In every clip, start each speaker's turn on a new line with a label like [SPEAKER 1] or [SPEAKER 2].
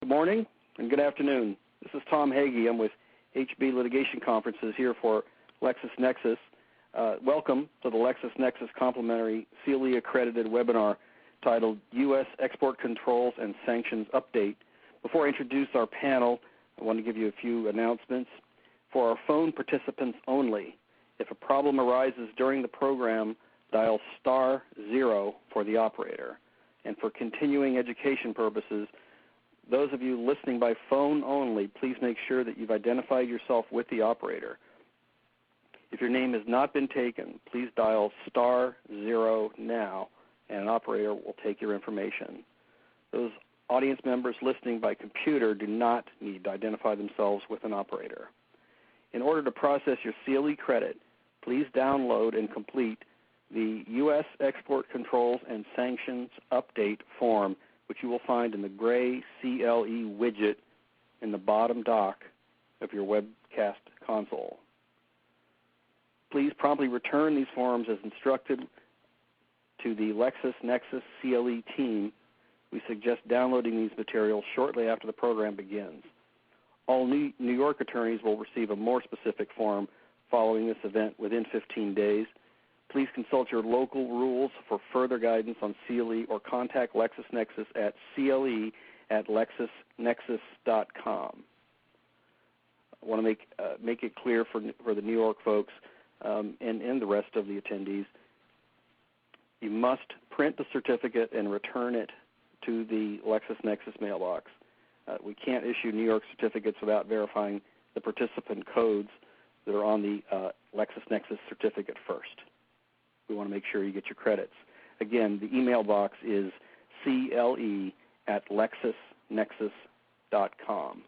[SPEAKER 1] Good morning and good afternoon. This is Tom Hagee. I'm with HB Litigation Conferences here for LexisNexis. Welcome to the LexisNexis complimentary CLE accredited webinar titled U.S. Export Controls and Sanctions Update. Before I introduce our panel, I want to give you a few announcements. For our phone participants only, if a problem arises during the program, dial *0 for the operator. And for continuing education purposes, those of you listening by phone only, please make sure that you've identified yourself with the operator. If your name has not been taken, please dial *0 now, and an operator will take your information. Those audience members listening by computer do not need to identify themselves with an operator. In order to process your CLE credit, please download and complete the U.S. Export Controls and Sanctions Update form, which you will find in the gray CLE widget in the bottom dock of your webcast console. Please promptly return these forms as instructed to the LexisNexis CLE team. We suggest downloading these materials shortly after the program begins. All New York attorneys will receive a more specific form following this event within 15 days. Please consult your local rules for further guidance on CLE or contact LexisNexis at cle@lexisnexis.com. I want to make it clear for the New York folks and the rest of the attendees, you must print the certificate and return it to the LexisNexis mailbox. We can't issue New York certificates without verifying the participant codes that are on the LexisNexis certificate first. We want to make sure you get your credits. Again, the email box is cle@lexisnexis.com.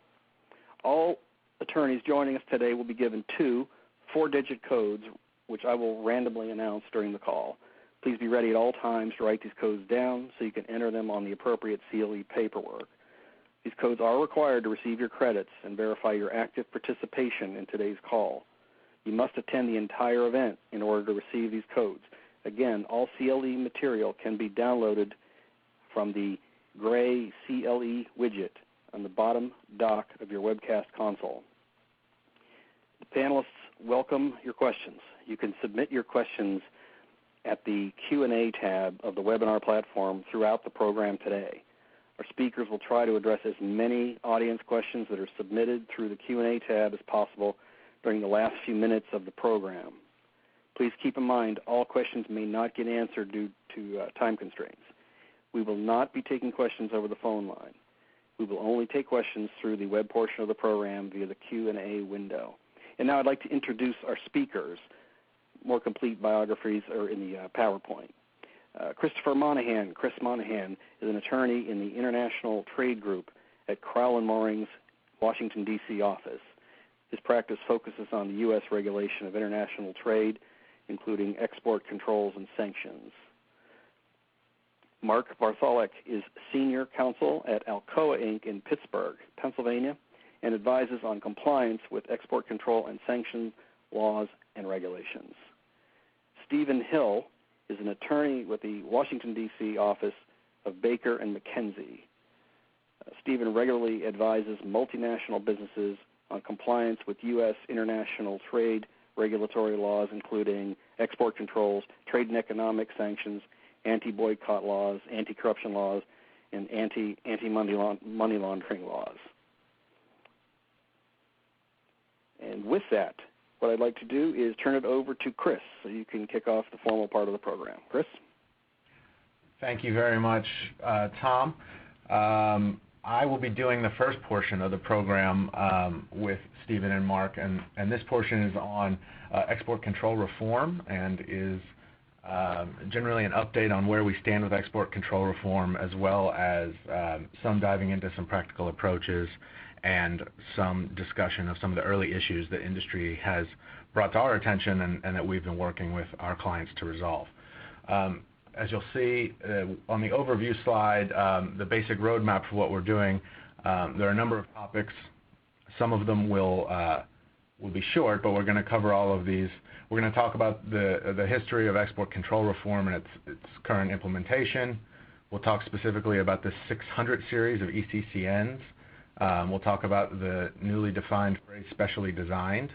[SPEAKER 1] All attorneys joining us today will be given two 4-digit codes, which I will randomly announce during the call. Please be ready at all times to write these codes down so you can enter them on the appropriate CLE paperwork. These codes are required to receive your credits and verify your active participation in today's call. You must attend the entire event in order to receive these codes. Again, all CLE material can be downloaded from the gray CLE widget on the bottom dock of your webcast console. The panelists welcome your questions. You can submit your questions at the Q&A tab of the webinar platform throughout the program today. Our speakers will try to address as many audience questions that are submitted through the Q&A tab as possible during the last few minutes of the program. Please keep in mind all questions may not get answered due to time constraints. We will not be taking questions over the phone line. We will only take questions through the web portion of the program via the Q&A window. And now I'd like to introduce our speakers. More complete biographies are in the PowerPoint. Christopher Monahan. Chris Monahan is an attorney in the International Trade Group at Crowell & Mooring's Washington, D.C. office. His practice focuses on the U.S. regulation of international trade, including export controls and sanctions. Mark Bartholek is senior counsel at Alcoa Inc. in Pittsburgh, Pennsylvania, and advises on compliance with export control and sanction laws and regulations. Stephen Hill is an attorney with the Washington, D.C. office of Baker & McKenzie. Stephen regularly advises multinational businesses on compliance with U.S. international trade regulatory laws, including export controls, trade and economic sanctions, anti-boycott laws, anti-corruption laws, and anti-money laundering laws. And with that, what I'd like to do is turn it over to Chris so you can kick off the formal part of the program. Chris?
[SPEAKER 2] Thank you very much, Tom. I will be doing the first portion of the program with Stephen and Mark, and this portion is on export control reform and is generally an update on where we stand with export control reform, as well as some diving into some practical approaches and some discussion of some of the early issues that industry has brought to our attention and that we've been working with our clients to resolve. As you'll see on the overview slide, the basic roadmap for what we're doing, there are a number of topics. Some of them will be short, but we're going to cover all of these. We're going to talk about the history of export control reform and its current implementation. We'll talk specifically about the 600 series of ECCNs We'll talk about the newly defined phrase specially designed.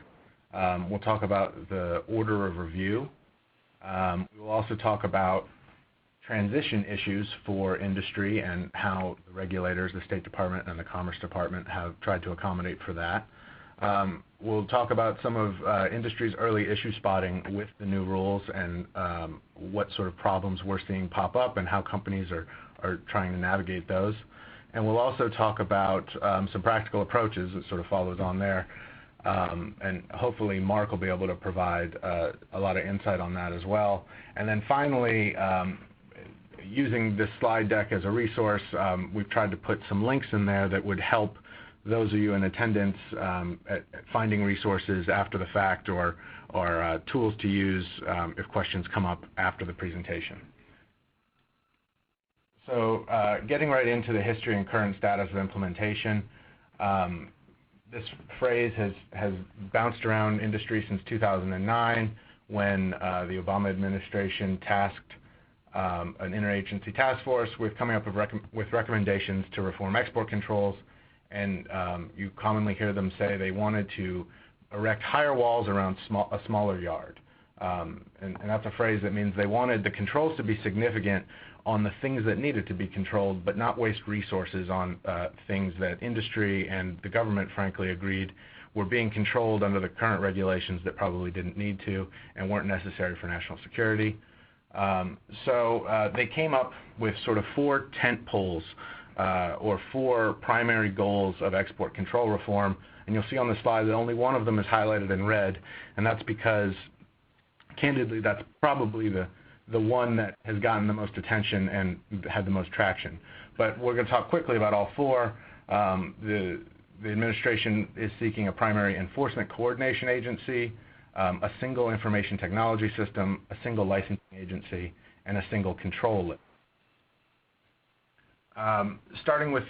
[SPEAKER 2] We'll talk about the order of review. We'll also talk about transition issues for industry and how the regulators, the State Department and the Commerce Department have tried to accommodate for that. We'll talk about some of industry's early issue spotting with the new rules and what sort of problems we're seeing pop up and how companies are trying to navigate those. And we'll also talk about some practical approaches that sort of follows on there. And hopefully Mark will be able to provide a lot of insight on that as well. And then finally, using this slide deck as a resource, we've tried to put some links in there that would help those of you in attendance at finding resources after the fact or tools to use if questions come up after the presentation. So getting right into the history and current status of implementation, this phrase has bounced around industry since 2009 when the Obama administration tasked an interagency task force with coming up with recommendations to reform export controls. And you commonly hear them say they wanted to erect higher walls around a smaller yard. And that's a phrase that means they wanted the controls to be significant on the things that needed to be controlled, but not waste resources on things that industry and the government, frankly, agreed were being controlled under the current regulations that probably didn't need to and weren't necessary for national security. So they came up with sort of 4 tent poles or 4 primary goals of export control reform. And you'll see on the slide that only one of them is highlighted in red, and that's because, candidly, that's probably the one that has gotten the most attention and had the most traction. But we're going to talk quickly about all 4. The administration is seeking a primary enforcement coordination agency, a single information technology system, a single licensing agency, and a single control list. Starting with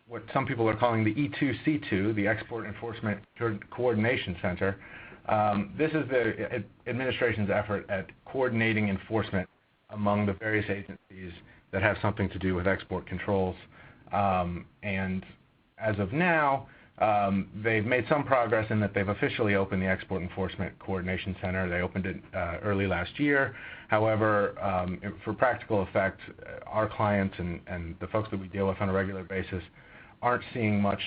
[SPEAKER 2] what some people are calling the E2C2, the Export Enforcement Coordination Center. This is the administration's effort at coordinating enforcement among the various agencies that have something to do with export controls. And as of now, they've made some progress in that they've officially opened the Export Enforcement Coordination Center. They opened it early last year. However, for practical effect, our clients and the folks that we deal with on a regular basis aren't seeing much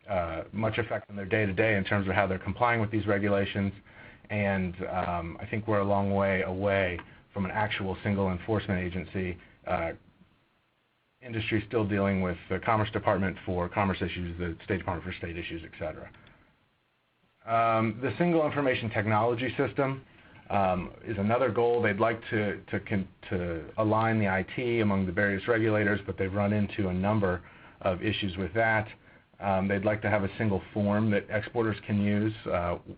[SPEAKER 2] effect on their day-to-day in terms of how they're complying with these regulations. And I think we're a long way away from an actual single enforcement agency. Industry still dealing with the Commerce Department for commerce issues, the State Department for state issues, et cetera. The single information technology system is another goal. They'd like to align the IT among the various regulators, but they've run into a number of issues with that. They'd like to have a single form that exporters can use.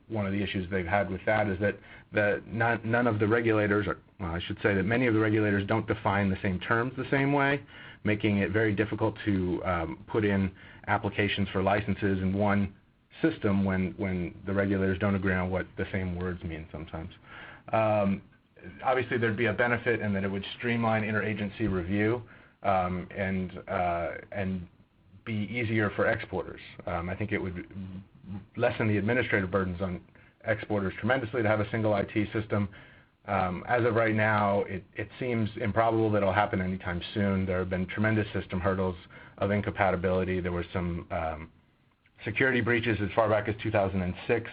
[SPEAKER 2] One of the issues they've had with that is that none of the regulators, or well, I should say that many of the regulators don't define the same terms the same way, making it very difficult to put in applications for licenses in one system when the regulators don't agree on what the same words mean sometimes. Obviously, there'd be a benefit in that it would streamline interagency review and be easier for exporters. I think it would lessen the administrative burdens on exporters tremendously to have a single IT system. As of right now, it seems improbable that it'll happen anytime soon. There have been tremendous system hurdles of incompatibility. There were some security breaches as far back as 2006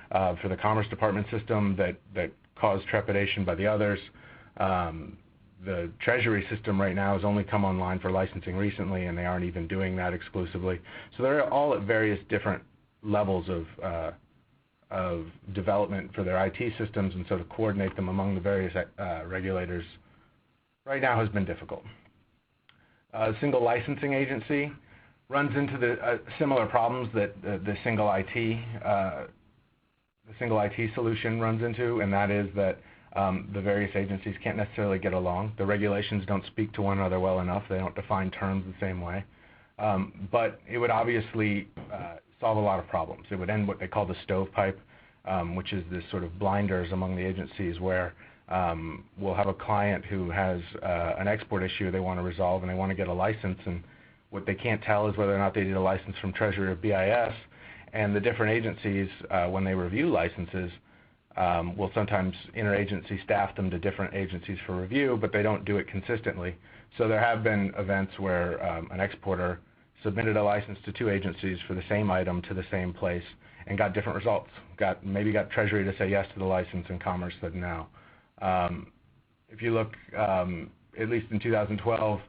[SPEAKER 2] for the Commerce Department system that caused trepidation by the others. The Treasury system right now has only come online for licensing recently, and they aren't even doing that exclusively. So they're all at various different levels of development for their IT systems, and so to coordinate them among the various regulators right now has been difficult. A single licensing agency runs into the similar problems that the single IT solution runs into, and that is that the various agencies can't necessarily get along. The regulations don't speak to one another well enough. They don't define terms the same way. But it would obviously solve a lot of problems. It would end what they call the stovepipe, which is this sort of blinders among the agencies where we'll have a client who has an export issue they want to resolve and they want to get a license, and What they can't tell is whether or not they need a license from Treasury or BIS, and the different agencies, when they review licenses, will sometimes interagency staff them to different agencies for review, but they don't do it consistently. So there have been events where an exporter submitted a license to two agencies for the same item to the same place and got different results. Maybe got Treasury to say yes to the license and Commerce said no. If you look, at least in 2012,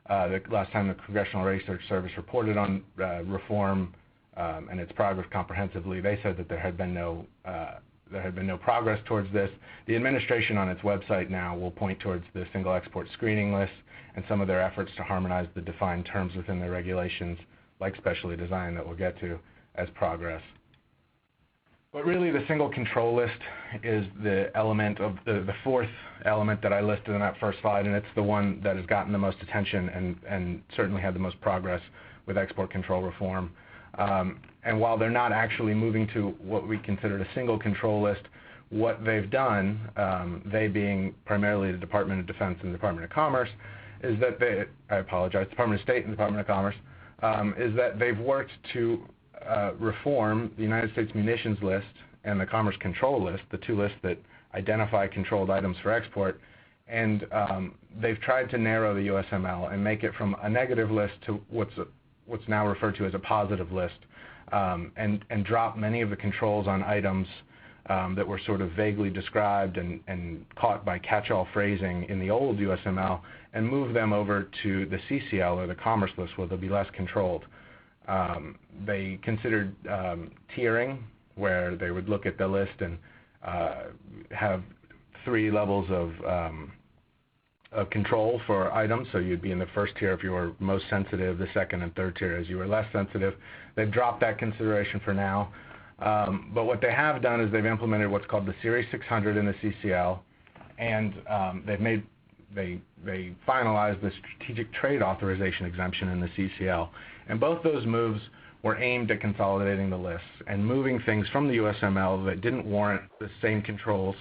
[SPEAKER 2] the last time the Congressional Research Service reported on reform and its progress comprehensively, they said that there had been no progress towards this. The administration on its website now will point towards the single export screening list and some of their efforts to harmonize the defined terms within their regulations, like specially designed, that we'll get to, as progress. But really the single control list is the element of the fourth element that I listed in that first slide, and it's the one that has gotten the most attention and certainly had the most progress with export control reform. And while they're not actually moving to what we considered a single control list, what they've done, they being primarily the Department of Defense and the Department of Commerce, is that Department of State and Department of Commerce, is that they've worked to reform the United States munitions list and the Commerce Control List, the two lists that identify controlled items for export, and they've tried to narrow the USML and make it from a negative list to what's now referred to as a positive list, and drop many of the controls on items that were sort of vaguely described and caught by catch-all phrasing in the old USML and move them over to the CCL, or the Commerce List, where they'll be less controlled. They considered tiering, where they would look at the list and have three levels of control for items. So you'd be in the first tier if you were most sensitive, the second and third tier as you were less sensitive. They've dropped that consideration for now. But what they have done is they've implemented what's called the Series 600 in the CCL, and they finalized the Strategic Trade Authorization exemption in the CCL. And both those moves were aimed at consolidating the lists and moving things from the USML that didn't warrant the same controls,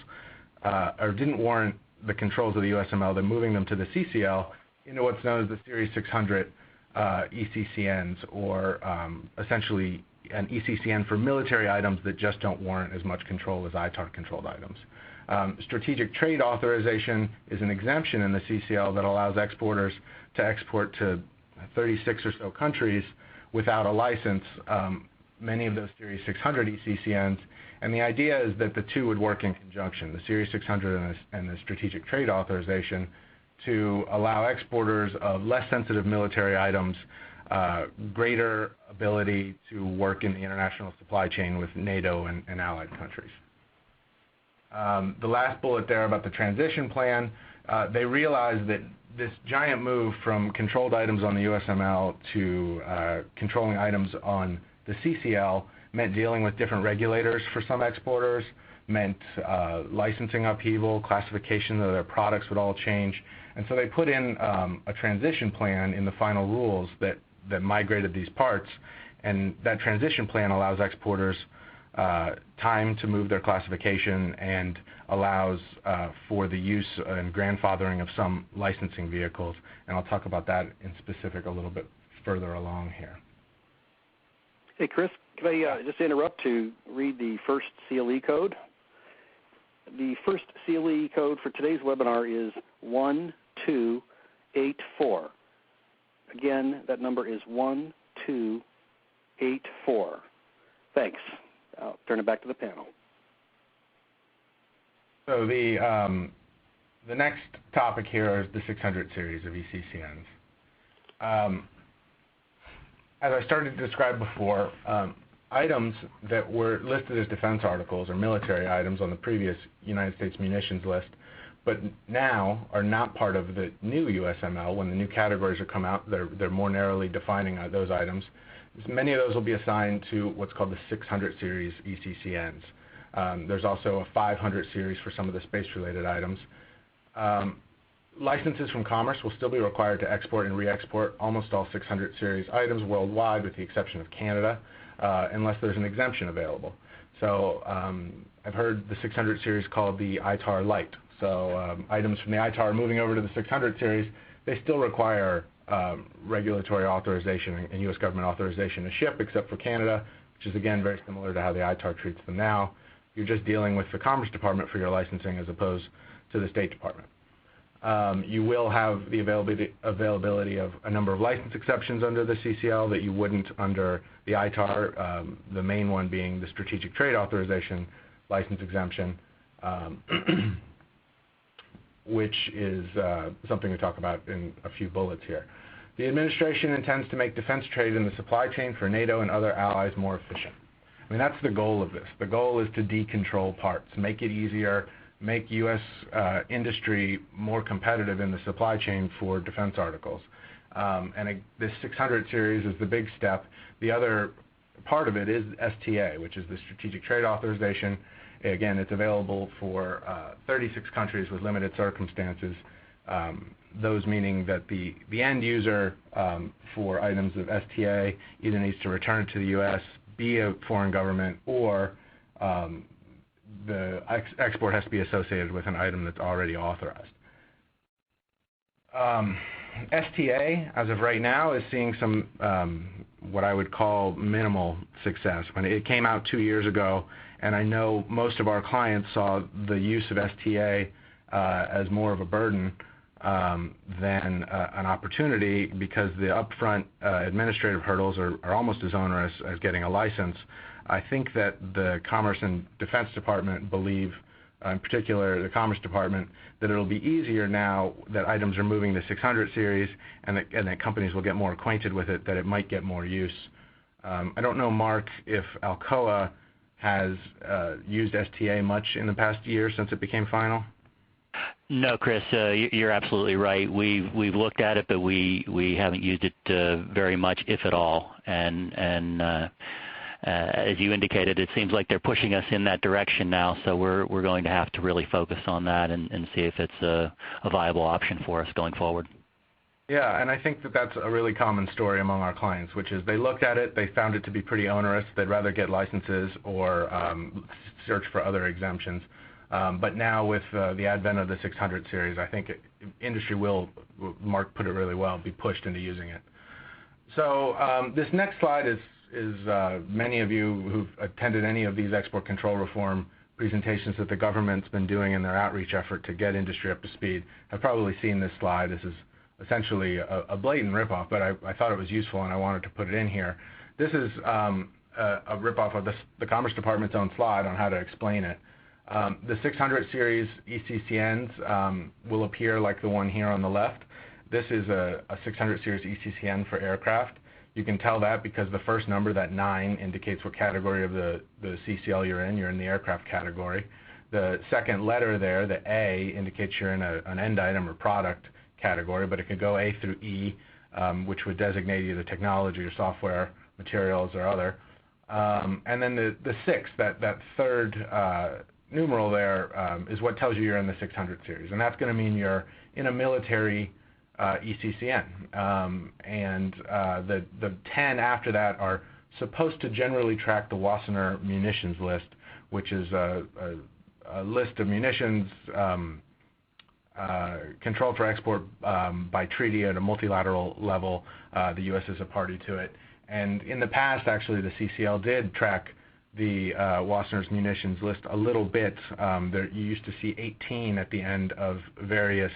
[SPEAKER 2] or didn't warrant the controls of the USML, then moving them to the CCL into what's known as the Series 600 ECCNs, or essentially an ECCN for military items that just don't warrant as much control as ITAR-controlled items. Strategic Trade Authorization is an exemption in the CCL that allows exporters to export to 36 or so countries without a license, many of those Series 600 ECCNs, and the idea is that the two would work in conjunction, the Series 600 and the Strategic Trade Authorization, to allow exporters of less sensitive military items greater ability to work in the international supply chain with NATO and allied countries. The last bullet there about the transition plan, they realized that this giant move from controlled items on the USML to controlling items on the CCL meant dealing with different regulators for some exporters, meant licensing upheaval, classification of their products would all change, and so they put in a transition plan in the final rules that migrated these parts, and that transition plan allows exporters time to move their classification and allows for the use and grandfathering of some licensing vehicles, and I'll talk about that in specific a little bit further along here.
[SPEAKER 1] Hey, Chris, can I just interrupt to read the first CLE code? The first CLE code for today's webinar is 1284. Again, that number is 1284. Thanks. I'll turn it back to the panel.
[SPEAKER 2] So the next topic here is the 600 series of ECCNs. As I started to describe before, items that were listed as defense articles or military items on the previous United States munitions list, but now are not part of the new USML. When the new categories are come out, they're more narrowly defining those items. Many of those will be assigned to what's called the 600 series ECCNs. There's also a 500 series for some of the space-related items. Licenses from Commerce will still be required to export and re-export almost all 600 series items worldwide, with the exception of Canada, unless there's an exemption available. So I've heard the 600 series called the ITAR Lite. So items from the ITAR moving over to the 600 series, they still require regulatory authorization and U.S. government authorization to ship, except for Canada, which is again very similar to how the ITAR treats them now. You're just dealing with the Commerce Department for your licensing as opposed to the State Department. You will have the availability of a number of license exceptions under the CCL that you wouldn't under the ITAR, the main one being the Strategic Trade Authorization license exemption, which is something we talk about in a few bullets here. The administration intends to make defense trade in the supply chain for NATO and other allies more efficient. I mean, that's the goal of this. The goal is to decontrol parts, make it easier, make U.S. Industry more competitive in the supply chain for defense articles. This 600 series is the big step. The other part of it is STA, which is the Strategic Trade Authorization. Again, it's available for 36 countries with limited circumstances, those meaning that the end user for items of STA either needs to return it to the U.S., be a foreign government, or the export has to be associated with an item that's already authorized. STA, as of right now, is seeing some what I would call minimal success. When it came out 2 years ago, and I know most of our clients saw the use of STA as more of a burden than an opportunity, because the upfront administrative hurdles are almost as onerous as getting a license. I think that the Commerce and Defense Department believe, in particular the Commerce Department, that it'll be easier now that items are moving the 600 series and that companies will get more acquainted with it, that it might get more use. I don't know, Mark, if Alcoa has used STA much in the past year since it became final.
[SPEAKER 3] No, Chris, you're absolutely right. We've looked at it, but we haven't used it very much, if at all. And as you indicated, it seems like they're pushing us in that direction now. So we're going to have to really focus on that and see if it's a viable option for us going forward.
[SPEAKER 2] Yeah, and I think that that's a really common story among our clients, which is they looked at it, they found it to be pretty onerous. They'd rather get licenses or search for other exemptions. But now with the advent of the 600 series, I think industry will, Mark put it really well, be pushed into using it. So this next slide is many of you who've attended any of these export control reform presentations that the government's been doing in their outreach effort to get industry up to speed have probably seen this slide. This is essentially a blatant ripoff, but I thought it was useful and I wanted to put it in here. This is a ripoff of the Commerce Department's own slide on how to explain it. The 600 series ECCNs will appear like the one here on the left. This is a 600 series ECCN for aircraft. You can tell that because the first number, that 9, indicates what category of the CCL you're in. You're in the aircraft category. The second letter there, the A, indicates you're in an end item or product category, but it could go A through E, which would designate either technology or software, materials, or other. And then the 6, that third numeral there, is what tells you you're in the 600 series, and that's going to mean you're in a military ECCN. And the 10 after that are supposed to generally track the Wassenaar munitions list, which is a list of munitions controlled for export by treaty at a multilateral level. The U.S. is a party to it. And in the past, actually, the CCL did track the Wassenaar's munitions list a little bit. You used to see 18 at the end of various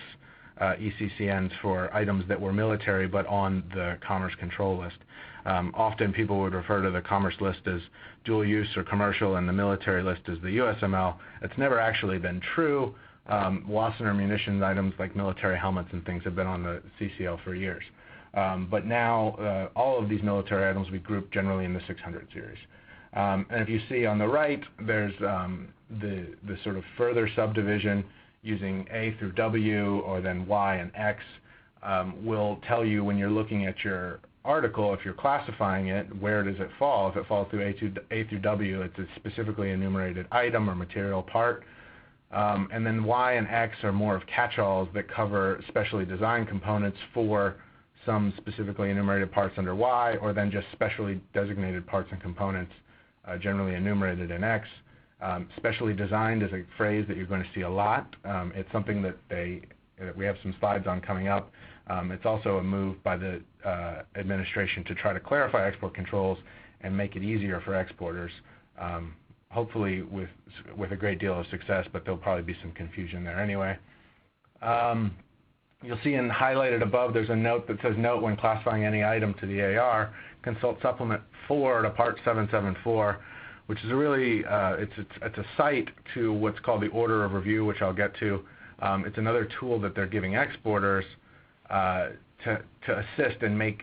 [SPEAKER 2] ECCNs for items that were military but on the Commerce Control List. Often people would refer to the Commerce List as dual use or commercial and the military list as the USML. It's never actually been true. Wassenaar munitions items like military helmets and things have been on the CCL for years. But now all of these military items we group generally in the 600 series. And if you see on the right, there's the sort of further subdivision using A through W or then Y and X will tell you when you're looking at your article, if you're classifying it, where does it fall? If it falls through A through W, it's a specifically enumerated item or material part. And then Y and X are more of catch-alls that cover specially designed components for some specifically enumerated parts under Y, or then just specially designated parts and components generally enumerated in X. Specially designed is a phrase that you're going to see a lot. It's something that they we have some slides on coming up. It's also a move by the administration to try to clarify export controls and make it easier for exporters, hopefully with a great deal of success, but there'll probably be some confusion there anyway. You'll see highlighted above there's a note that says, note when classifying any item to the AR, consult Supplement 4 to Part 774, which is a really, it's a cite to what's called the Order of Review, which I'll get to. It's another tool that they're giving exporters to assist and make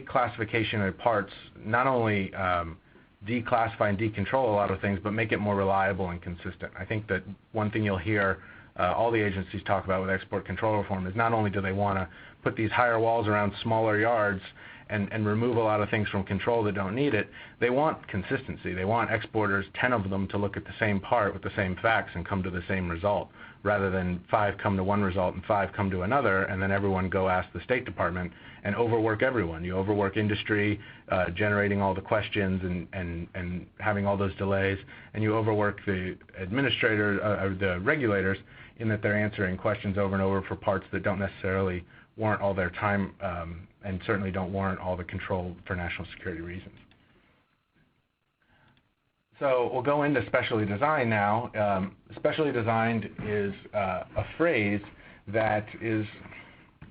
[SPEAKER 2] classification of parts, not only declassify and decontrol a lot of things, but make it more reliable and consistent. I think that one thing you'll hear all the agencies talk about with export control reform is not only do they want to put these higher walls around smaller yards and remove a lot of things from control that don't need it, they want consistency. They want exporters, 10 of them, to look at the same part with the same facts and come to the same result, rather than 5 come to one result and 5 come to another, and then everyone go ask the State Department and overwork everyone. You overwork industry, generating all the questions and having all those delays, and you overwork the administrators, or the regulators, in that they're answering questions over and over for parts that don't necessarily warrant all their time and certainly don't warrant all the control for national security reasons. So we'll go into specially designed now. Specially designed is a phrase that is,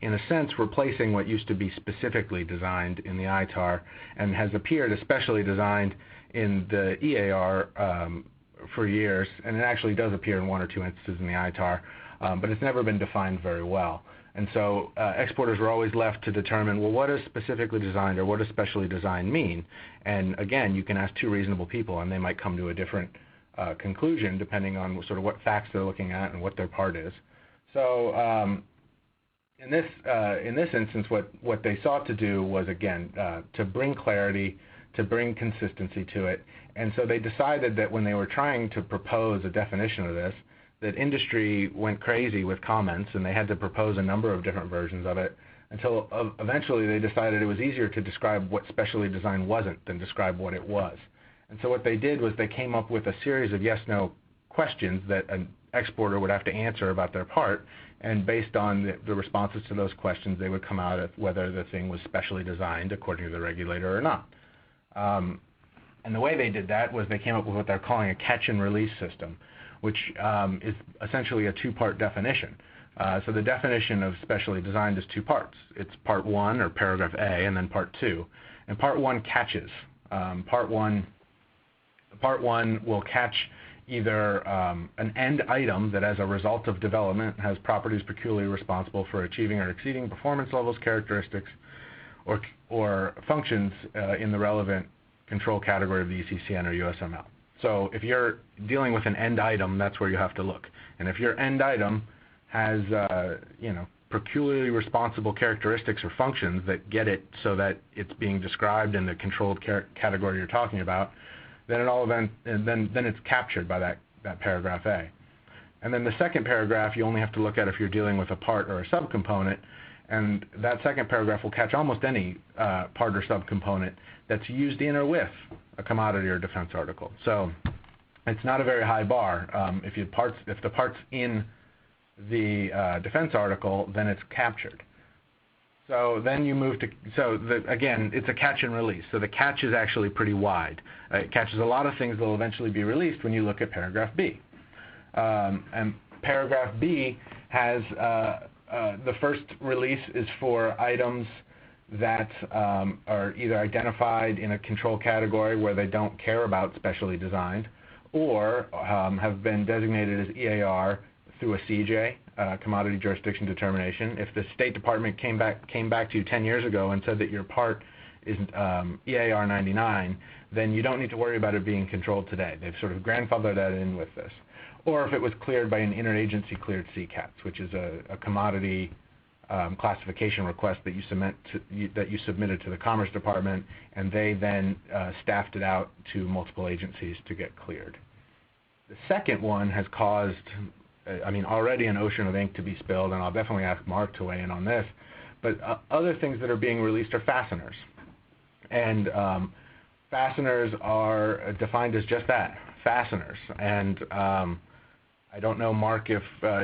[SPEAKER 2] in a sense, replacing what used to be specifically designed in the ITAR and has appeared as specially designed in the EAR for years, and it actually does appear in 1 or 2 instances in the ITAR, but it's never been defined very well. And so exporters were always left to determine, well, what does specifically designed or what does specially designed mean? And again, you can ask 2 reasonable people, and they might come to a different conclusion depending on sort of what facts they're looking at and what their part is. So in this instance, what they sought to do was, again, to bring clarity, to bring consistency to it. And so they decided that when they were trying to propose a definition of this, that industry went crazy with comments, and they had to propose a number of different versions of it until eventually they decided it was easier to describe what specially designed wasn't than describe what it was. And so what they did was they came up with a series of yes-no questions that an exporter would have to answer about their part, and based on the responses to those questions, they would come out at whether the thing was specially designed according to the regulator or not. And the way they did that was they came up with what they're calling a catch and release system, which is essentially a 2-part definition. So the definition of specially designed is 2 parts. It's Part 1, or Paragraph A, and then Part 2. And Part 1 catches. Part 1 will catch either an end item that as a result of development has properties peculiarly responsible for achieving or exceeding performance levels, characteristics, or functions in the relevant control category of the ECCN or USML. So if you're dealing with an end item, that's where you have to look. And if your end item has peculiarly responsible characteristics or functions that get it so that it's being described in the controlled category you're talking about, then then it's captured by that paragraph A. And then the second paragraph you only have to look at if you're dealing with a part or a subcomponent, and that second paragraph will catch almost any part or subcomponent that's used in or with a commodity or defense article. So it's not a very high bar. If the part's in the defense article, then it's captured. So then you move to, again, it's a catch and release. So the catch is actually pretty wide. It catches a lot of things that will eventually be released when you look at paragraph B. And paragraph B has the first release is for items that are either identified in a control category where they don't care about specially designed, or have been designated as EAR through a CJ, commodity jurisdiction determination. If the State Department came back to you 10 years ago and said that your part is EAR 99, then you don't need to worry about it being controlled today. They've sort of grandfathered that in with this. Or if it was cleared by an interagency cleared CCATS, which is a commodity classification request that you submitted to the Commerce Department, and they then staffed it out to multiple agencies to get cleared. The second one has caused, already an ocean of ink to be spilled, and I'll definitely ask Mark to weigh in on this, but other things that are being released are fasteners. And fasteners are defined as just that, fasteners. And I don't know, Mark, if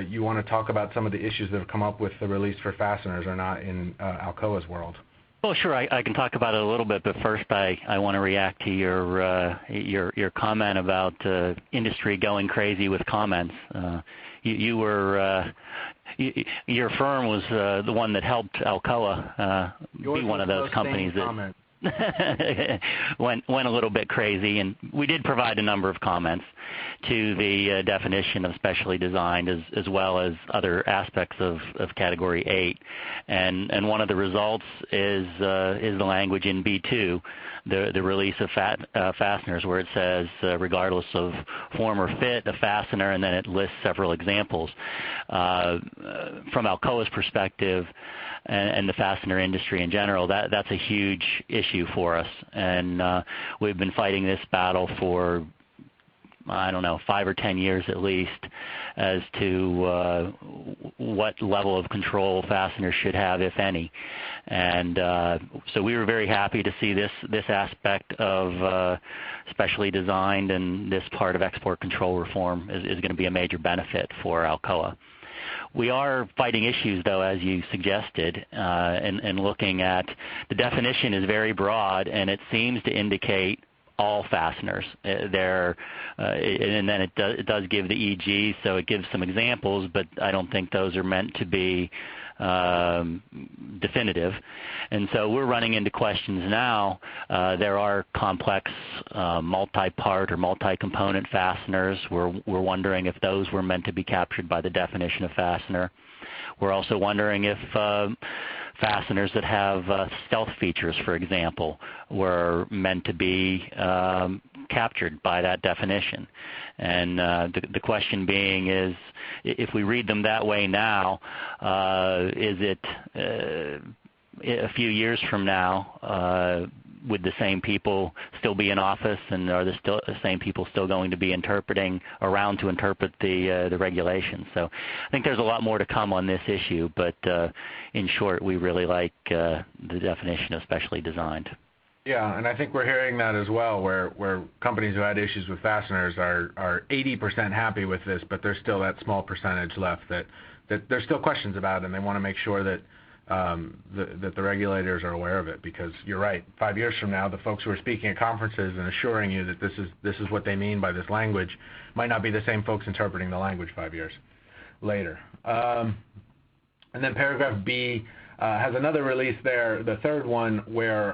[SPEAKER 2] you want to talk about some of the issues that have come up with the release for fasteners or not in Alcoa's world.
[SPEAKER 3] Well, sure, I can talk about it a little bit, but first I want to react to your comment about industry going crazy with comments. Your firm was the one that helped Alcoa be one of those companies that went a little bit crazy, and we did provide a number of comments to the definition of specially designed as well as other aspects of Category 8. And one of the results is the language in B2, the release of fasteners, where it says, regardless of form or fit, a fastener, and then it lists several examples. From Alcoa's perspective, and the fastener industry in general, that's a huge issue for us. And we've been fighting this battle for, I don't know, 5 or 10 years at least, as to what level of control fasteners should have, if any. And so we were very happy to see this aspect of specially designed, and this part of export control reform is going to be a major benefit for Alcoa. We are fighting issues, though, as you suggested, and looking at the definition is very broad, and it seems to indicate all fasteners. And then it does give the EG, so it gives some examples, but I don't think those are meant to be definitive. And so we're running into questions now. There are complex multi-part or multi-component fasteners. We're wondering if those were meant to be captured by the definition of fastener. We're also wondering if fasteners that have stealth features, for example, were meant to be captured by that definition. And the question being is, if we read them that way now, is it a few years from now, would the same people still be in office, and are the same people still going to be around to interpret the regulations? So I think there's a lot more to come on this issue, but in short, we really like the definition of specially designed.
[SPEAKER 2] Yeah, and I think we're hearing that as well, where companies who had issues with fasteners are 80% happy with this, but there's still that small percentage left that there's still questions about, and they want to make sure that that the regulators are aware of it, because you're right. 5 years from now, the folks who are speaking at conferences and assuring you that this is what they mean by this language might not be the same folks interpreting the language 5 years later. And then paragraph B has another release there, the third one, where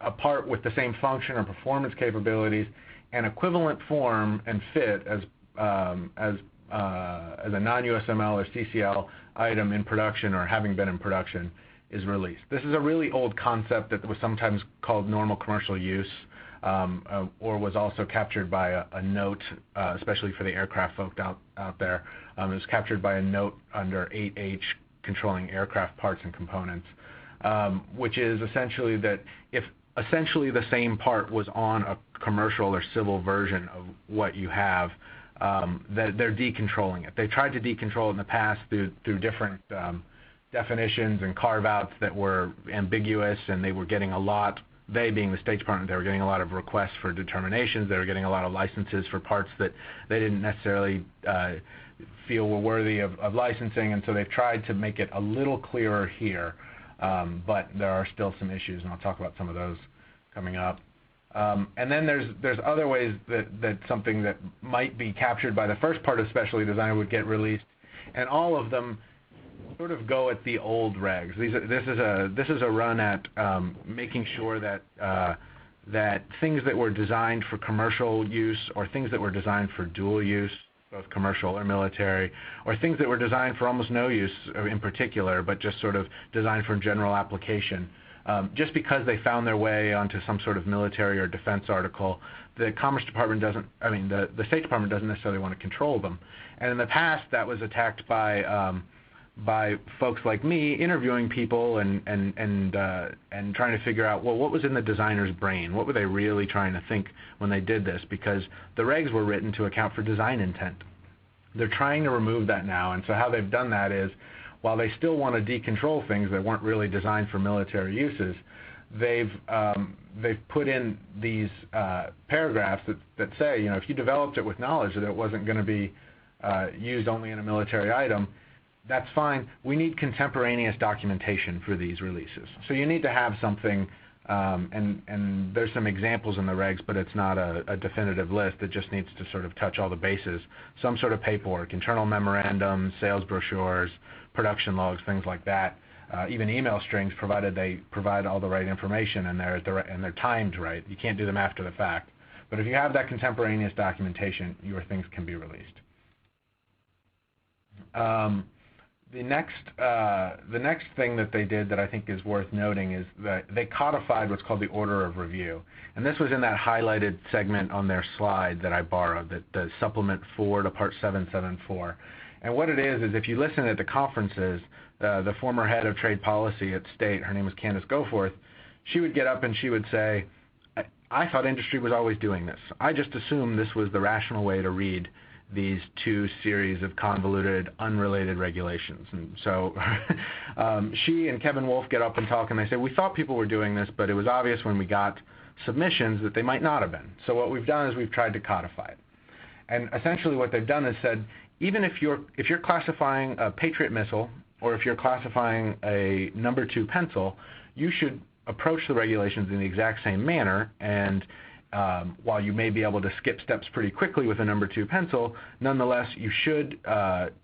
[SPEAKER 2] a part with the same function or performance capabilities and equivalent form and fit as a non-USML or CCL item in production or having been in production is released. This is a really old concept that was sometimes called normal commercial use, or was also captured by a note, especially for the aircraft folk out there. It was captured by a note under 8H, controlling aircraft parts and components, which is essentially that if essentially the same part was on a commercial or civil version of what you have, that they're decontrolling it. They tried to decontrol it in the past through different definitions and carve-outs that were ambiguous, and they were getting a lot, they being the State Department, they were getting a lot of requests for determinations. They were getting a lot of licenses for parts that they didn't necessarily feel were worthy of licensing, and so they've tried to make it a little clearer here, but there are still some issues, and I'll talk about some of those coming up. And then there's other ways that something that might be captured by the first part of specially designed would get released, and all of them sort of go at the old regs. This is a run at making sure that that things that were designed for commercial use, or things that were designed for dual use, both commercial or military, or things that were designed for almost no use in particular, but just sort of designed for general application, just because they found their way onto some sort of military or defense article, the Commerce Department doesn't, the State Department doesn't necessarily want to control them. And in the past, that was attacked by folks like me interviewing people and trying to figure out, well, what was in the designer's brain? What were they really trying to think when they did this? Because the regs were written to account for design intent. They're trying to remove that now, and so how they've done that is, while they still want to decontrol things that weren't really designed for military uses, they've put in these paragraphs that say, if you developed it with knowledge that it wasn't going to be used only in a military item, that's fine. We need contemporaneous documentation for these releases. So you need to have something, and there's some examples in the regs, but it's not a definitive list. It just needs to sort of touch all the bases. Some sort of paperwork, internal memorandums, sales brochures, production logs, things like that. Even email strings, provided they provide all the right information and they're timed right. You can't do them after the fact. But if you have that contemporaneous documentation, your things can be released. The next thing that they did that I think is worth noting is that they codified what's called the order of review. And this was in that highlighted segment on their slide that I borrowed, the supplement 4 to part 774. And what it is if you listen at the conferences, the former head of trade policy at State, her name was Candace Goforth, she would get up and she would say, I thought industry was always doing this. I just assumed this was the rational way to read these two series of convoluted, unrelated regulations. And so she and Kevin Wolf get up and talk, and they say, we thought people were doing this, but it was obvious when we got submissions that they might not have been. So what we've done is we've tried to codify it. And essentially what they've done is said, even if you're classifying a Patriot missile, or if you're classifying a number 2 pencil, you should approach the regulations in the exact same manner, and while you may be able to skip steps pretty quickly with a number 2 pencil, nonetheless you should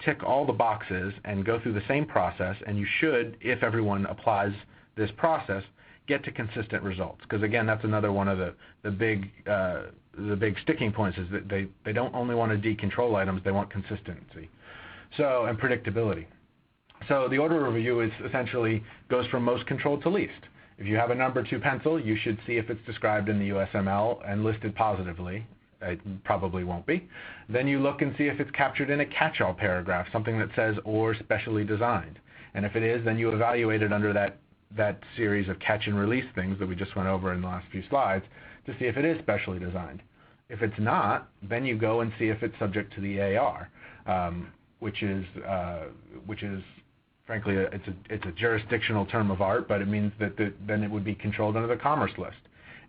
[SPEAKER 2] tick all the boxes and go through the same process, and you should, if everyone applies this process, get to consistent results. Because again, that's another one of the big sticking points, is that they don't only want to decontrol items, they want consistency, and predictability. So the order of review is essentially goes from most controlled to least. If you have a number 2 pencil, you should see if it's described in the USML and listed positively. It probably won't be. Then you look and see if it's captured in a catch-all paragraph, something that says or specially designed. And if it is, then you evaluate it under that series of catch and release things that we just went over in the last few slides to see if it is specially designed. If it's not, then you go and see if it's subject to the AR, which is frankly, it's a jurisdictional term of art, but it means that then it would be controlled under the commerce list.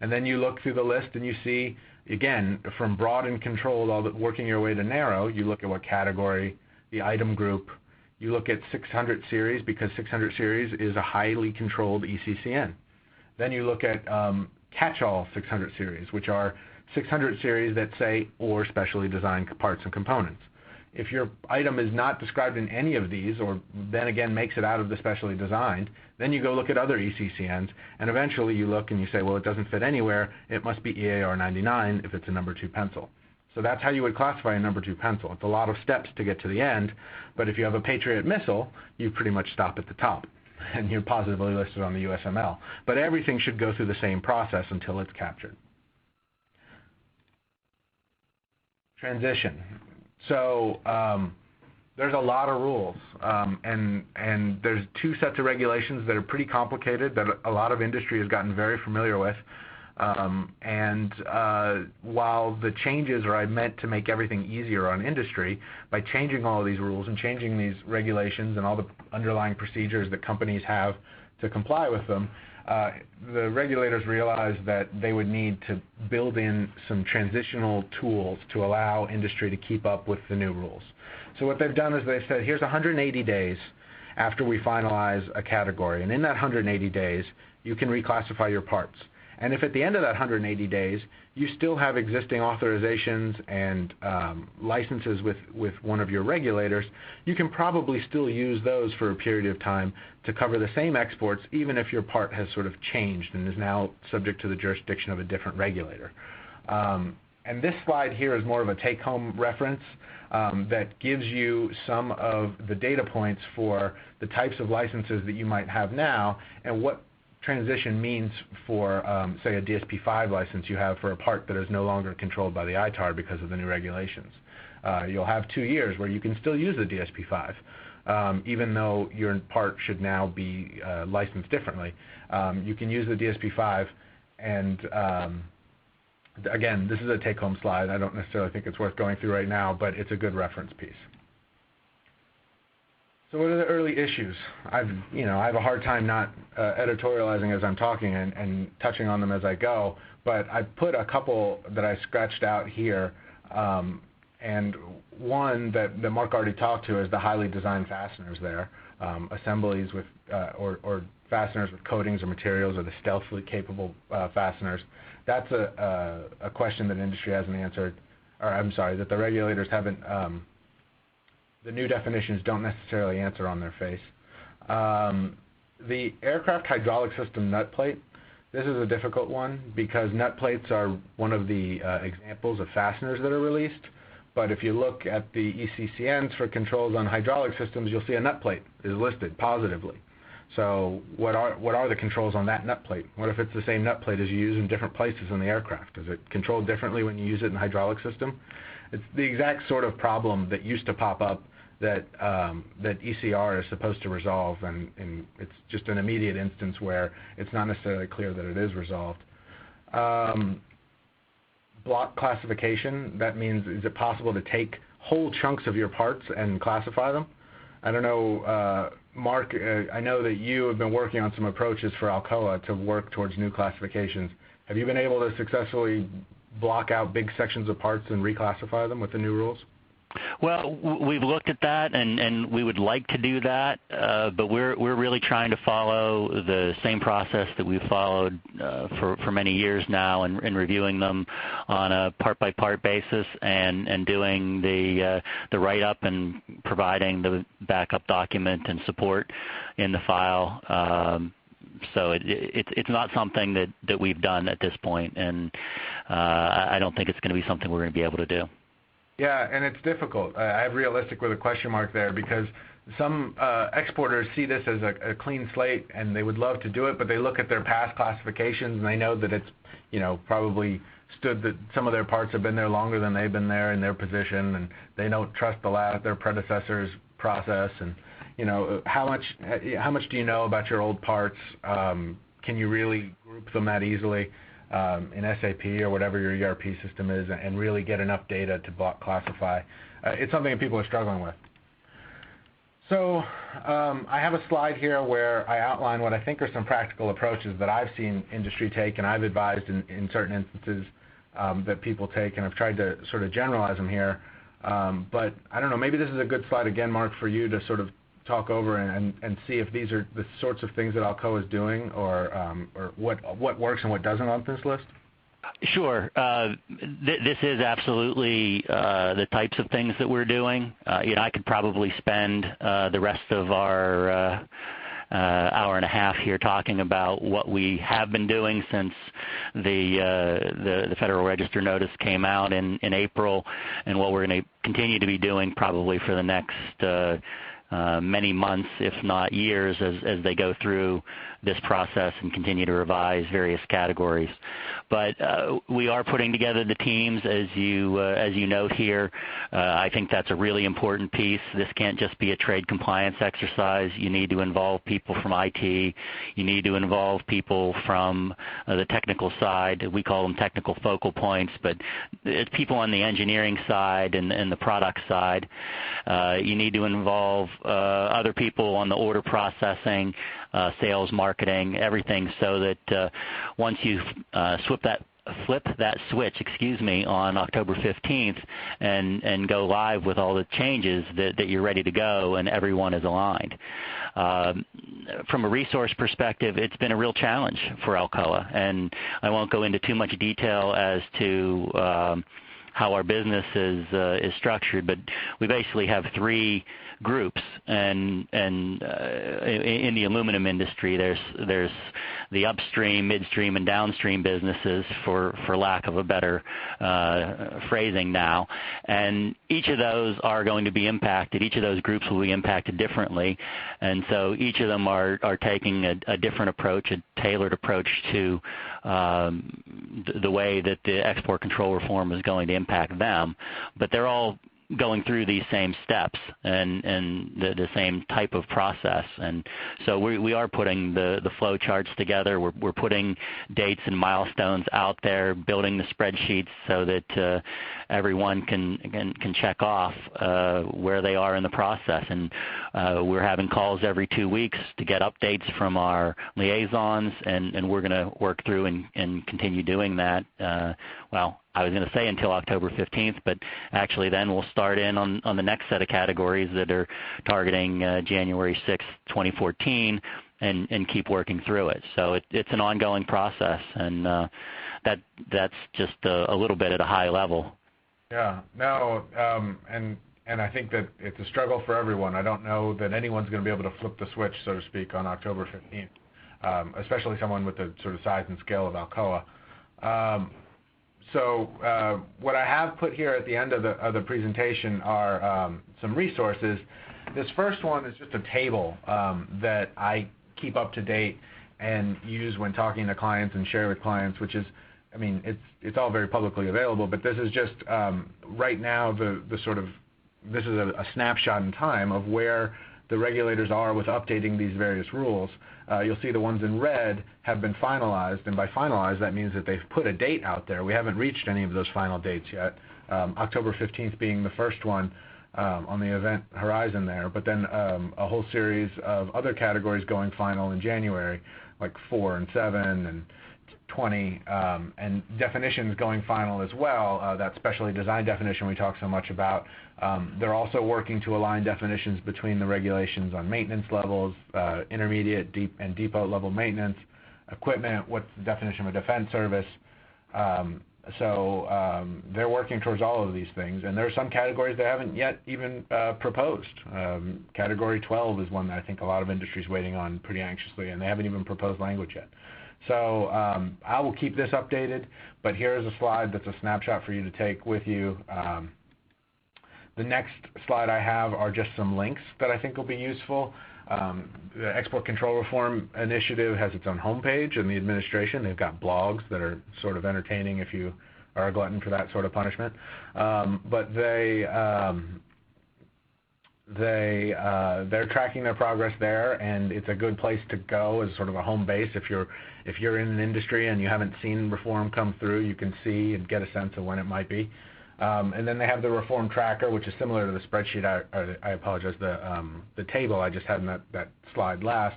[SPEAKER 2] And then you look through the list and you see, again, from broad and controlled, working your way to narrow, you look at what category, the item group, you look at 600 series, because 600 series is a highly controlled ECCN. Then you look at catch-all 600 series, which are 600 series that say or specially designed parts and components. If your item is not described in any of these, or then again makes it out of the specially designed, then you go look at other ECCNs, and eventually you look and you say, well, it doesn't fit anywhere, it must be EAR 99 if it's a number 2 pencil. So that's how you would classify a number 2 pencil. It's a lot of steps to get to the end, but if you have a Patriot missile, you pretty much stop at the top, and you're positively listed on the USML. But everything should go through the same process until it's captured. Transition. So there's a lot of rules, and there's 2 sets of regulations that are pretty complicated that a lot of industry has gotten very familiar with. While the changes are meant to make everything easier on industry, by changing all of these rules and changing these regulations and all the underlying procedures that companies have to comply with them, the regulators realized that they would need to build in some transitional tools to allow industry to keep up with the new rules. So what they've done is they've said, here's 180 days after we finalize a category, and in that 180 days, you can reclassify your parts. And if at the end of that 180 days, you still have existing authorizations and licenses with one of your regulators, you can probably still use those for a period of time to cover the same exports, even if your part has sort of changed and is now subject to the jurisdiction of a different regulator. And this slide here is more of a take-home reference that gives you some of the data points for the types of licenses that you might have now and what transition means for, say, a DSP-5 license you have for a part that is no longer controlled by the ITAR because of the new regulations. You'll have 2 years where you can still use the DSP-5, even though your part should now be licensed differently. You can use the DSP-5, and again, this is a take-home slide. I don't necessarily think it's worth going through right now, but it's a good reference piece. So what are the early issues? I have a hard time not editorializing as I'm talking and touching on them as I go, but I put a couple that I scratched out here, and one that Mark already talked to is the highly designed fasteners there, assemblies with or fasteners with coatings or materials, or the stealthily capable fasteners. That's a question that industry hasn't answered, or I'm sorry, that the regulators haven't. The new definitions don't necessarily answer on their face. The aircraft hydraulic system nut plate, this is a difficult one because nut plates are one of the examples of fasteners that are released. But if you look at the ECCNs for controls on hydraulic systems, you'll see a nut plate is listed positively. So what are the controls on that nut plate? What if it's the same nut plate as you use in different places in the aircraft? Is it controlled differently when you use it in the hydraulic system? It's the exact sort of problem that used to pop up that ECR is supposed to resolve, and it's just an immediate instance where it's not necessarily clear that it is resolved. Block classification, that means is it possible to take whole chunks of your parts and classify them? I don't know, Mark, I know that you have been working on some approaches for Alcoa to work towards new classifications. Have you been able to successfully block out big sections of parts and reclassify them with the new rules?
[SPEAKER 3] Well, we've looked at that, and we would like to do that, but we're really trying to follow the same process that we've followed for many years now, and reviewing them on a part-by-part basis, and doing the write-up and providing the backup document and support in the file. So it's not something that we've done at this point, and I don't think it's going to be something we're going to be able to do.
[SPEAKER 2] Yeah, and it's difficult. I have realistic with a question mark there because some exporters see this as a clean slate and they would love to do it, but they look at their past classifications and they know that it's, probably stood that some of their parts have been there longer than they've been there in their position, and they don't trust their predecessor's process. And how much do you know about your old parts? Can you really group them that easily in SAP or whatever your ERP system is, and really get enough data to block classify? It's something that people are struggling with. So I have a slide here where I outline what I think are some practical approaches that I've seen industry take, and I've advised in certain instances that people take, and I've tried to sort of generalize them here. But I don't know, maybe this is a good slide again, Mark, for you to sort of talk over and see if these are the sorts of things that Alcoa is doing, or what works and what doesn't on this list.
[SPEAKER 3] Sure. This is absolutely the types of things that we're doing. I could probably spend the rest of our hour and a half here talking about what we have been doing since the Federal Register notice came out in April, and what we're going to continue to be doing probably for the next many months, if not years, as they go through this process and continue to revise various categories. But we are putting together the teams, as you note here. I think that's a really important piece. This can't just be a trade compliance exercise. You need to involve people from IT. You need to involve people from the technical side. We call them technical focal points, but it's people on the engineering side and the product side. You need to involve other people on the order processing, sales, marketing, everything, so that once you flip that switch, on October 15th and go live with all the changes, that you're ready to go and everyone is aligned. From a resource perspective, it's been a real challenge for Alcoa, and I won't go into too much detail as to how our business is structured, but we basically have three groups, and in the aluminum industry, there's the upstream, midstream, and downstream businesses, for lack of a better phrasing now, and each of those are going to be impacted. Each of those groups will be impacted differently, and so each of them are taking a different approach, a tailored approach to the way that the export control reform is going to impact them, but they're all going through these same steps and the same type of process. And so we are putting the flow charts together. We're putting dates and milestones out there, building the spreadsheets so that everyone can check off where they are in the process. And we're having calls every 2 weeks to get updates from our liaisons, and we're going to work through and continue doing that. Well, I was going to say until October 15th, but actually then we'll start in on the next set of categories that are targeting January 6th, 2014, and keep working through it. So it's an ongoing process, and that's just a little bit at a high level.
[SPEAKER 2] Yeah, no, and I think that it's a struggle for everyone. I don't know that anyone's going to be able to flip the switch, so to speak, on October 15th, especially someone with the sort of size and scale of Alcoa. So what I have put here at the end of the presentation are some resources. This first one is just a table that I keep up to date and use when talking to clients and share with clients, which is, I mean, it's all very publicly available, but this is just right now this is a snapshot in time of where the regulators are with updating these various rules. You'll see the ones in red have been finalized, and by finalized that means that they've put a date out there. We haven't reached any of those final dates yet, October 15th being the first one on the event horizon there, but then a whole series of other categories going final in January, like 4 and 7 and 20, and definitions going final as well, that specially designed definition we talk so much about. They're also working to align definitions between the regulations on maintenance levels, intermediate, deep, and depot level maintenance, equipment, what's the definition of a defense service. So they're working towards all of these things, and there are some categories they haven't yet even proposed. Category 12 is one that I think a lot of industry is waiting on pretty anxiously, and they haven't even proposed language yet. So I will keep this updated, but here is a slide that's a snapshot for you to take with you. The next slide I have are just some links that I think will be useful. The Export Control Reform Initiative has its own homepage in the administration. They've got blogs that are sort of entertaining if you are a glutton for that sort of punishment. But they're tracking their progress there, and it's a good place to go as sort of a home base. If you're in an industry and you haven't seen reform come through, you can see and get a sense of when it might be. And then they have the reform tracker, which is similar to the spreadsheet. I apologize, the table I just had in that slide last.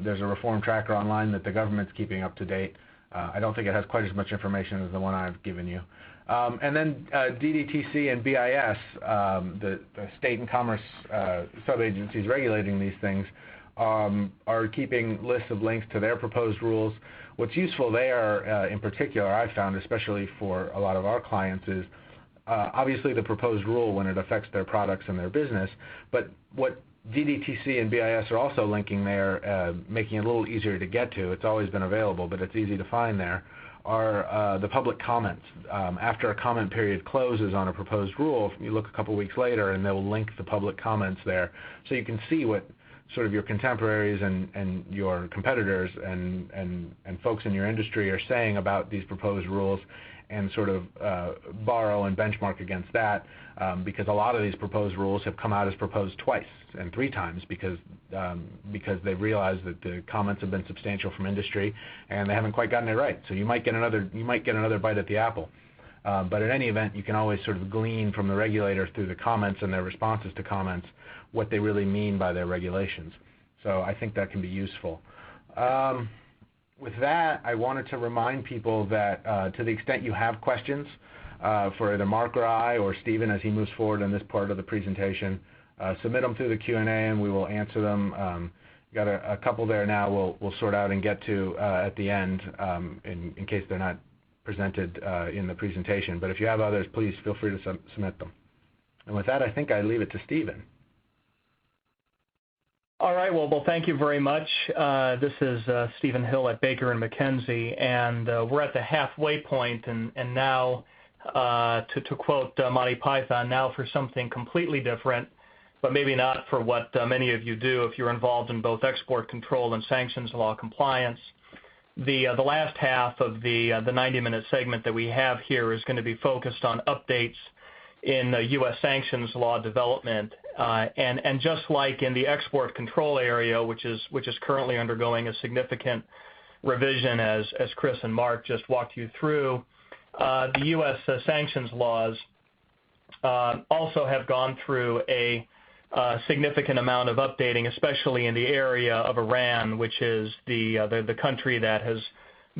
[SPEAKER 2] There's a reform tracker online that the government's keeping up to date. I don't think it has quite as much information as the one I've given you. And then DDTC and BIS, the state and commerce sub-agencies regulating these things, are keeping lists of links to their proposed rules. What's useful there, in particular, I've found, especially for a lot of our clients, is obviously the proposed rule when it affects their products and their business, but what DDTC and BIS are also linking there, making it a little easier to get to, it's always been available, but it's easy to find there, are the public comments. After a comment period closes on a proposed rule, you look a couple weeks later and they'll link the public comments there, so you can see what sort of your contemporaries and your competitors and folks in your industry are saying about these proposed rules, and sort of borrow and benchmark against that, because a lot of these proposed rules have come out as proposed twice and 3 times because they've realized that the comments have been substantial from industry and they haven't quite gotten it right. So you might get another bite at the apple. But in any event, you can always sort of glean from the regulator through the comments and their responses to comments what they really mean by their regulations. So I think that can be useful. With that, I wanted to remind people that to the extent you have questions for either Mark or I or Stephen as he moves forward in this part of the presentation, submit them through the Q&A and we will answer them. Got a couple there now we'll sort out and get to at the end in case they're not presented in the presentation. But if you have others, please feel free to submit them. And with that, I think I leave it to Stephen.
[SPEAKER 4] All right. Well, thank you very much. This is Stephen Hill at Baker & McKenzie, and we're at the halfway point, and now, to quote Monty Python, now for something completely different, but maybe not for what many of you do if you're involved in both export control and sanctions law compliance. The last half of the 90-minute segment that we have here is going to be focused on updates in U.S. sanctions law development. And just like in the export control area, which is currently undergoing a significant revision, as Chris and Mark just walked you through, the U.S. Sanctions laws also have gone through a significant amount of updating, especially in the area of Iran, which is the country that has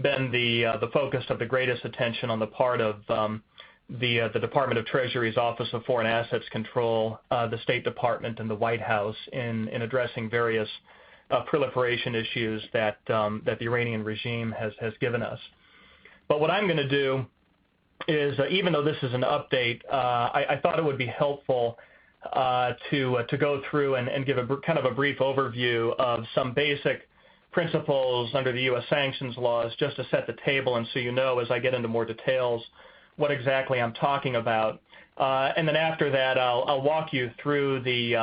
[SPEAKER 4] been the focus of the greatest attention on the part of the Department of Treasury's Office of Foreign Assets Control, the State Department, and the White House in addressing various proliferation issues that the Iranian regime has given us. But what I'm going to do is, even though this is an update, I thought it would be helpful to go through and give kind of a brief overview of some basic principles under the U.S. sanctions laws, just to set the table, and so you know, as I get into more details, what exactly I'm talking about. And then after that, I'll walk you through the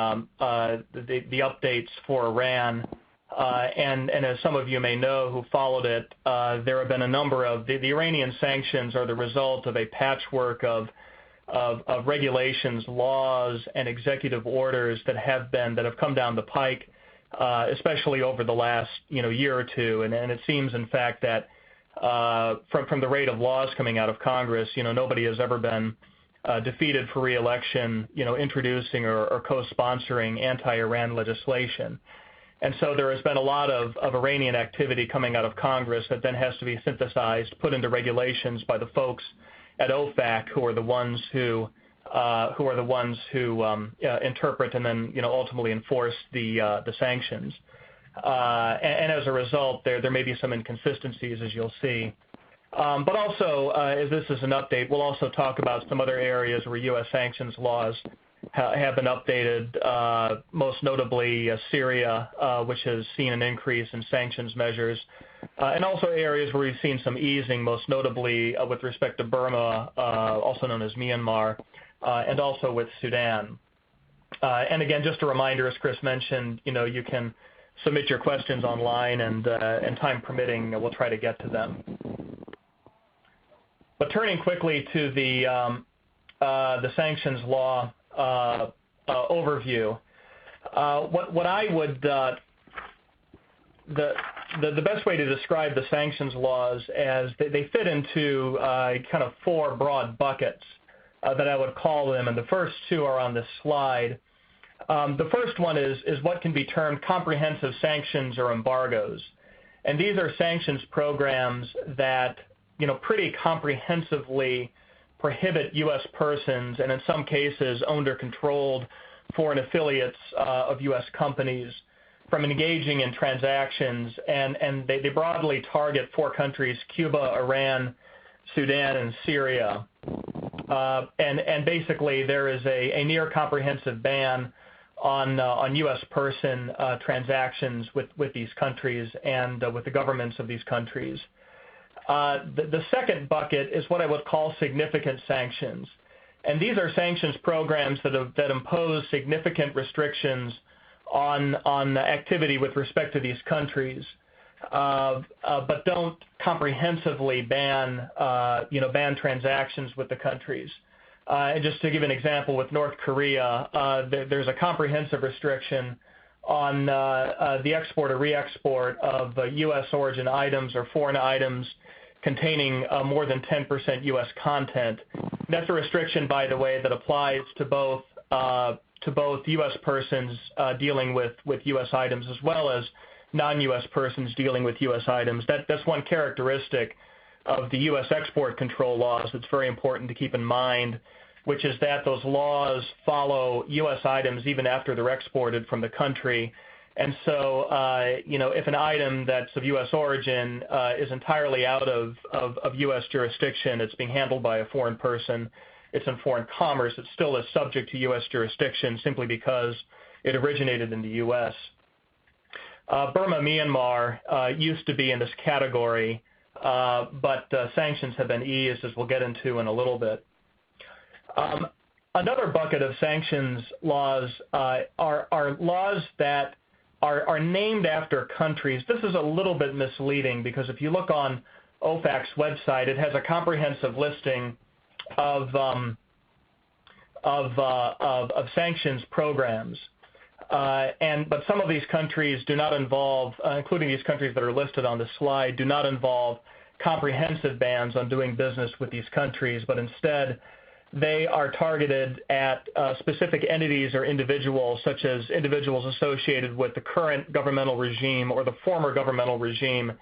[SPEAKER 4] updates for Iran. And as some of you may know who followed it, there have been a number of the Iranian sanctions are the result of a patchwork of regulations, laws, and executive orders that have come down the pike, especially over the last year or two. And it seems, in fact, that from the rate of laws coming out of Congress, nobody has ever been defeated for re-election, introducing or co-sponsoring anti-Iran legislation. And so there has been a lot of Iranian activity coming out of Congress that then has to be synthesized, put into regulations by the folks at OFAC, who are the ones who interpret and then ultimately enforce the sanctions. And as a result, there may be some inconsistencies, as you'll see. But also, as this is an update, we'll also talk about some other areas where U.S. sanctions laws have been updated, most notably Syria, which has seen an increase in sanctions measures, and also areas where we've seen some easing, most notably with respect to Burma, also known as Myanmar, and also with Sudan. And again, just a reminder, as Chris mentioned, you can submit your questions online, and time permitting, we'll try to get to them. But turning quickly to the sanctions law overview, what I would the best way to describe the sanctions laws as they fit into kind of four broad buckets that I would call them, and the first two are on this slide. The first one is what can be termed comprehensive sanctions or embargoes, and these are sanctions programs that pretty comprehensively prohibit U.S. persons, and in some cases owned or controlled foreign affiliates of U.S. companies, from engaging in transactions, and they broadly target four countries: Cuba, Iran, Sudan, and Syria. And basically there is a near comprehensive ban on U.S. person transactions with these countries and with the governments of these countries. The second bucket is what I would call significant sanctions, and these are sanctions programs that impose significant restrictions on activity with respect to these countries, but don't comprehensively ban transactions with the countries. And just to give an example, with North Korea, there's a comprehensive restriction on the export or re-export of U.S. origin items or foreign items containing more than 10% U.S. content. That's a restriction, by the way, that applies to both U.S. persons dealing with U.S. items as well as non-U.S. persons dealing with U.S. items. That's one characteristic of the U.S. export control laws that's very important to keep in mind, which is that those laws follow U.S. items even after they're exported from the country. And so, if an item that's of U.S. origin is entirely out of U.S. jurisdiction, it's being handled by a foreign person, it's in foreign commerce, it still is subject to U.S. jurisdiction simply because it originated in the U.S. Burma, Myanmar used to be in this category, but sanctions have been eased, as we'll get into in a little bit. Another bucket of sanctions laws are laws that are named after countries. This is a little bit misleading because if you look on OFAC's website, it has a comprehensive listing of of sanctions programs. But some of these countries do not involve, including these countries that are listed on the slide, do not involve comprehensive bans on doing business with these countries, but instead they are targeted at specific entities or individuals, such as individuals associated with the current governmental regime or the former governmental regime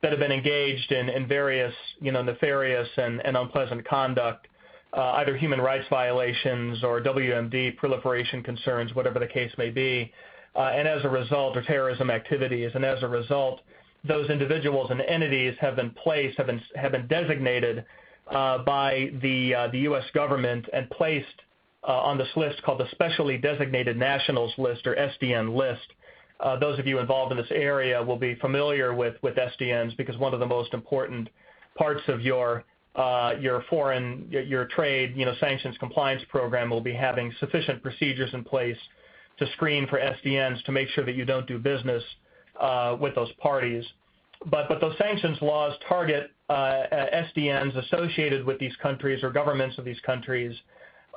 [SPEAKER 4] that have been engaged in various, nefarious and unpleasant conduct, either human rights violations or WMD proliferation concerns, whatever the case may be, and as a result, or terrorism activities, and as a result, those individuals and entities have been designated by the U.S. government and placed on this list called the Specially Designated Nationals List, or SDN list. Those of you involved in this area will be familiar with SDNs, because one of the most important parts of your trade, sanctions compliance program will be having sufficient procedures in place to screen for SDNs to make sure that you don't do business with those parties. But those sanctions laws target SDNs associated with these countries or governments of these countries.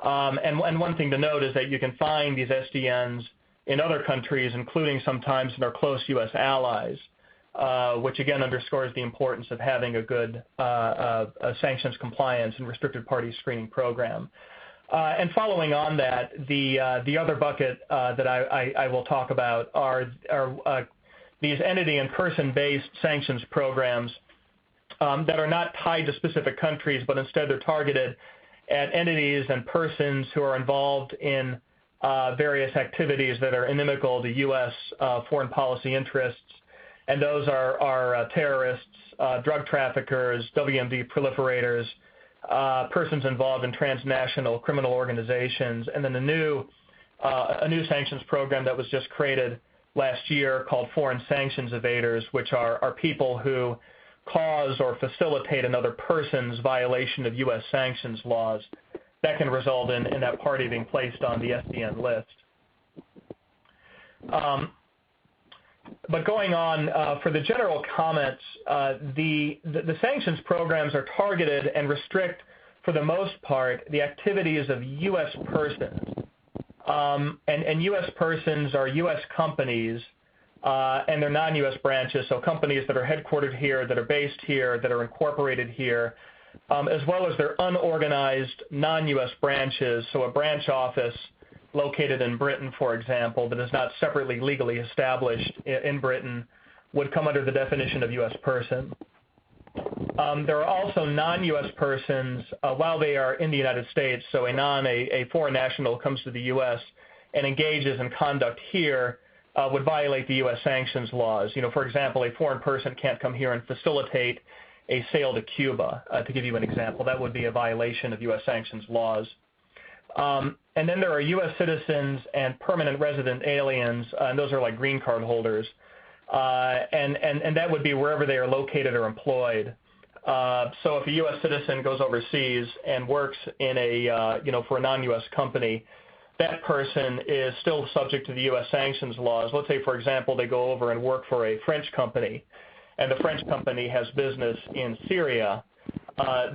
[SPEAKER 4] And one thing to note is that you can find these SDNs in other countries, including sometimes in our close U.S. allies, which again underscores the importance of having a good sanctions compliance and restricted party screening program. And following on that, the other bucket that I will talk about are these entity and person-based sanctions programs that are not tied to specific countries, but instead they're targeted at entities and persons who are involved in various activities that are inimical to U.S. foreign policy interests. And those are terrorists, drug traffickers, WMD proliferators, persons involved in transnational criminal organizations, and then a new sanctions program that was just created last year called foreign sanctions evaders, which are people who cause or facilitate another person's violation of U.S. sanctions laws. That can result in that party being placed on the SDN list. But going on, for the general comments, the sanctions programs are targeted and restrict, for the most part, the activities of U.S. persons. And U.S. persons are U.S. companies, and they're non-U.S. branches, so companies that are headquartered here, that are based here, that are incorporated here, as well as their unorganized non-U.S. branches, so a branch office located in Britain, for example, that is not separately legally established in Britain, would come under the definition of U.S. person. There are also non-U.S. persons while they are in the United States, so a foreign national comes to the U.S. and engages in conduct here would violate the U.S. sanctions laws. For example, a foreign person can't come here and facilitate a sale to Cuba, to give you an example. That would be a violation of U.S. sanctions laws. And then there are U.S. citizens and permanent resident aliens, and those are like green card holders. And that would be wherever they are located or employed. So if a U.S. citizen goes overseas and works in for a non-U.S. company, that person is still subject to the U.S. sanctions laws. Let's say, for example, they go over and work for a French company, and the French company has business in Syria.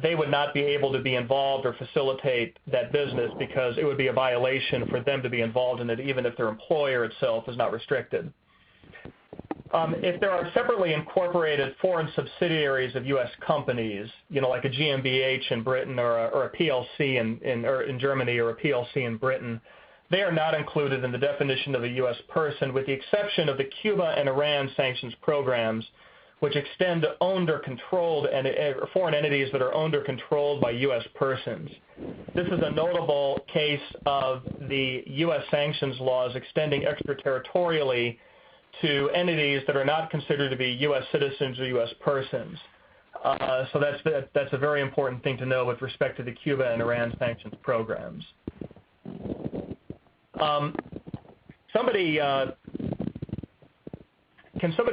[SPEAKER 4] They would not be able to be involved or facilitate that business because it would be a violation for them to be involved in it, even if their employer itself is not restricted. If there are separately incorporated foreign subsidiaries of U.S. companies, like a GmbH in Britain or a PLC in Germany or a PLC in Britain, they are not included in the definition of a U.S. person, with the exception of the Cuba and Iran sanctions programs, which extend to owned or controlled foreign entities that are owned or controlled by U.S. persons. This is a notable case of the U.S. sanctions laws extending extraterritorially to entities that are not considered to be U.S. citizens or U.S. persons. So that's a very important thing to know with respect to the Cuba and Iran sanctions programs. Can somebody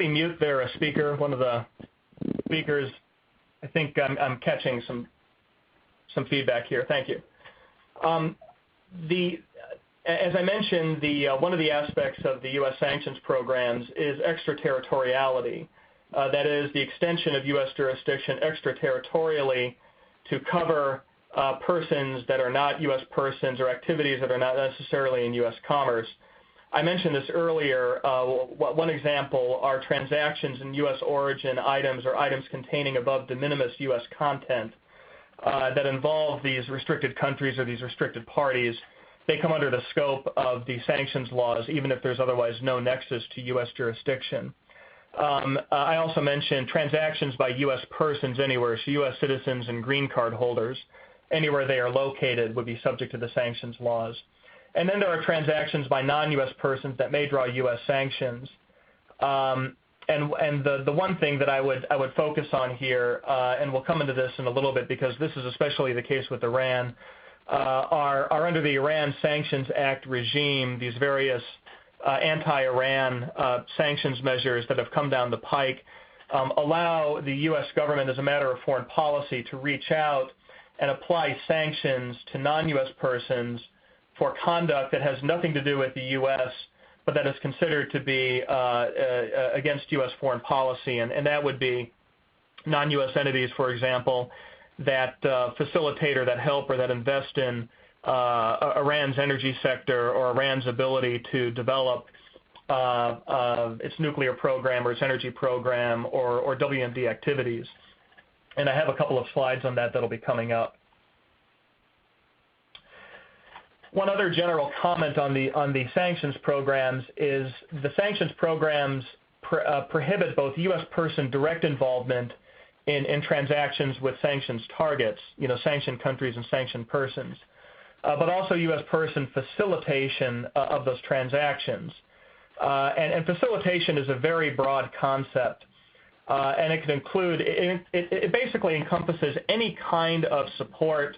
[SPEAKER 4] mute their speaker? One of the speakers. I think I'm catching some feedback here. Thank you. As I mentioned, one of the aspects of the U.S. sanctions programs is extraterritoriality. That is the extension of U.S. jurisdiction extraterritorially to cover persons that are not U.S. persons or activities that are not necessarily in U.S. commerce. I mentioned this earlier. One example are transactions in U.S. origin items or items containing above de minimis U.S. content that involve these restricted countries or these restricted parties. They come under the scope of the sanctions laws, even if there's otherwise no nexus to U.S. jurisdiction. I also mentioned transactions by U.S. persons anywhere, so U.S. citizens and green card holders, anywhere they are located would be subject to the sanctions laws. And then there are transactions by non-U.S. persons that may draw U.S. sanctions. And the one thing that I would focus on here, and we'll come into this in a little bit because this is especially the case with Iran, are under the Iran Sanctions Act regime, these various anti-Iran sanctions measures that have come down the pike allow the U.S. government as a matter of foreign policy to reach out and apply sanctions to non-U.S. persons for conduct that has nothing to do with the U.S., but that is considered to be against U.S. foreign policy, and that would be non-U.S. entities, for example, that facilitate or that help or that invest in Iran's energy sector or Iran's ability to develop its nuclear program or its energy program or WMD activities. And I have a couple of slides on that that'll be coming up. One other general comment on the sanctions programs is the sanctions programs prohibit both U.S. person direct involvement in transactions with sanctions targets, sanctioned countries and sanctioned persons, but also U.S. person facilitation of those transactions. And facilitation is a very broad concept, and it can include, it basically encompasses any kind of support,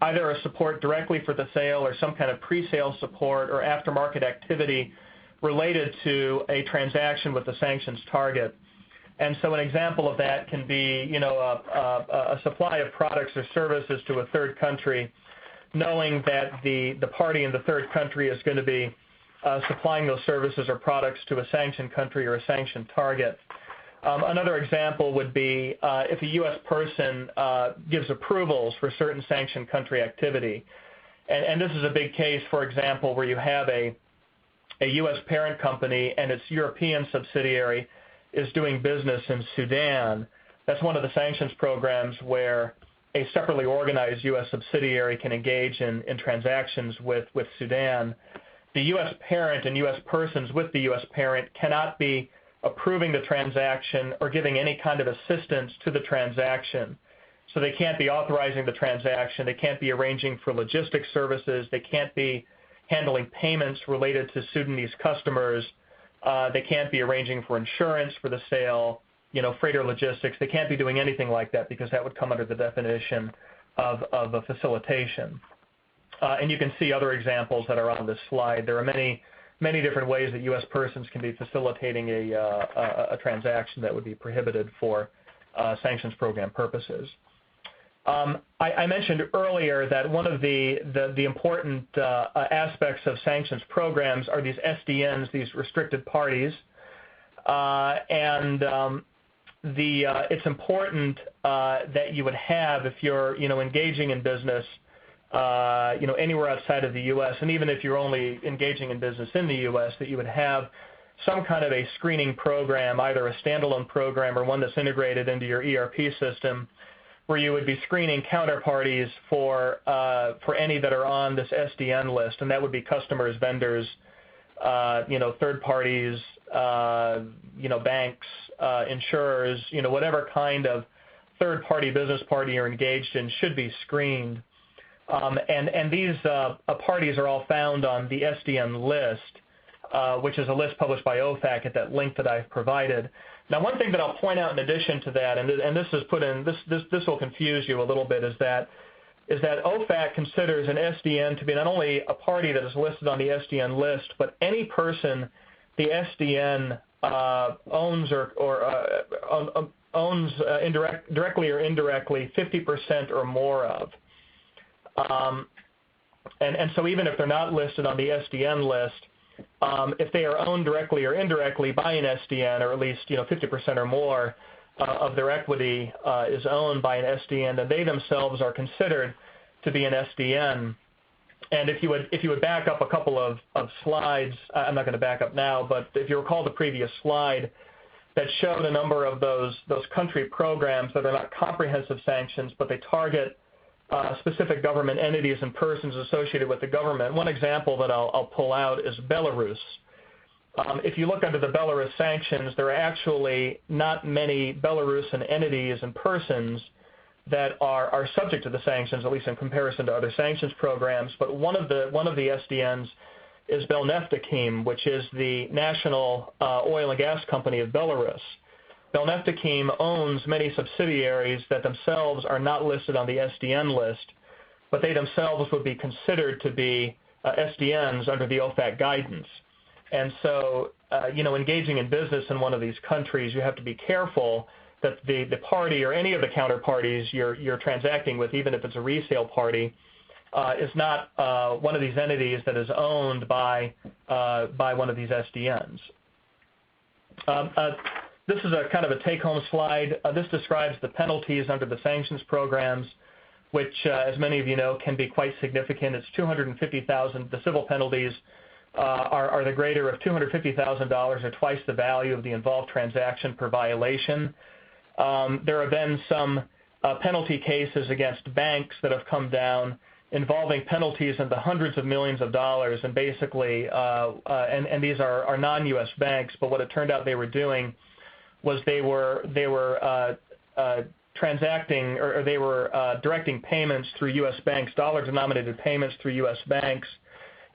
[SPEAKER 4] either a support directly for the sale or some kind of pre-sale support or aftermarket activity related to a transaction with the sanctions target. And so an example of that can be, a supply of products or services to a third country, knowing that the party in the third country is going to be supplying those services or products to a sanctioned country or a sanctioned target. Another example would be if a U.S. person gives approvals for certain sanctioned country activity. And this is a big case, for example, where you have a U.S. parent company and its European subsidiary is doing business in Sudan. That's one of the sanctions programs where a separately organized U.S. subsidiary can engage in transactions with Sudan. The U.S. parent and U.S. persons with the U.S. parent cannot be approving the transaction or giving any kind of assistance to the transaction. So they can't be authorizing the transaction, they can't be arranging for logistics services, they can't be handling payments related to Sudanese customers, they can't be arranging for insurance for the sale, freighter logistics. They can't be doing anything like that because that would come under the definition of a facilitation. And you can see other examples that are on this slide. There are many different ways that U.S. persons can be facilitating a transaction that would be prohibited for sanctions program purposes. I mentioned earlier that one of the important aspects of sanctions programs are these SDNs, these restricted parties, and it's important that you would have, if you're engaging in business anywhere outside of the U.S., and even if you're only engaging in business in the U.S., that you would have some kind of a screening program, either a standalone program or one that's integrated into your ERP system, where you would be screening counterparties for any that are on this SDN list, and that would be customers, vendors, third parties, banks, insurers, whatever kind of third-party business party you're engaged in should be screened. And these parties are all found on the SDN list, which is a list published by OFAC at that link that I've provided. Now, one thing that I'll point out in addition to that, and this is put in, this will confuse you a little bit, is that OFAC considers an SDN to be not only a party that is listed on the SDN list, but any person the SDN owns directly or indirectly 50% or more of. And so even if they're not listed on the SDN list, if they are owned directly or indirectly by an SDN, or at least 50% or more of their equity is owned by an SDN, then they themselves are considered to be an SDN. And if you would back up a couple of slides, I'm not going to back up now, but if you recall the previous slide that showed a number of those country programs that are not comprehensive sanctions, but they target specific government entities and persons associated with the government. One example that I'll pull out is Belarus. If you look under the Belarus sanctions, there are actually not many Belarusian entities and persons that are subject to the sanctions, at least in comparison to other sanctions programs. But one of the SDNs is Belneftekhim, which is the national oil and gas company of Belarus. Belneftekhim owns many subsidiaries that themselves are not listed on the SDN list, but they themselves would be considered to be SDNs under the OFAC guidance. And so, engaging in business in one of these countries, you have to be careful that the party or any of the counterparties you're transacting with, even if it's a resale party, is not one of these entities that is owned by one of these SDNs. This is a kind of a take-home slide. This describes the penalties under the sanctions programs, which, as many of you know, can be quite significant. It's $250,000. The civil penalties are the greater of $250,000 or twice the value of the involved transaction per violation. There have been some penalty cases against banks that have come down involving penalties in the hundreds of millions of dollars, and basically, and these are non-U.S. banks, but what it turned out they were doing was they were transacting, or they were directing payments through U.S. banks, dollar-denominated payments through U.S. banks,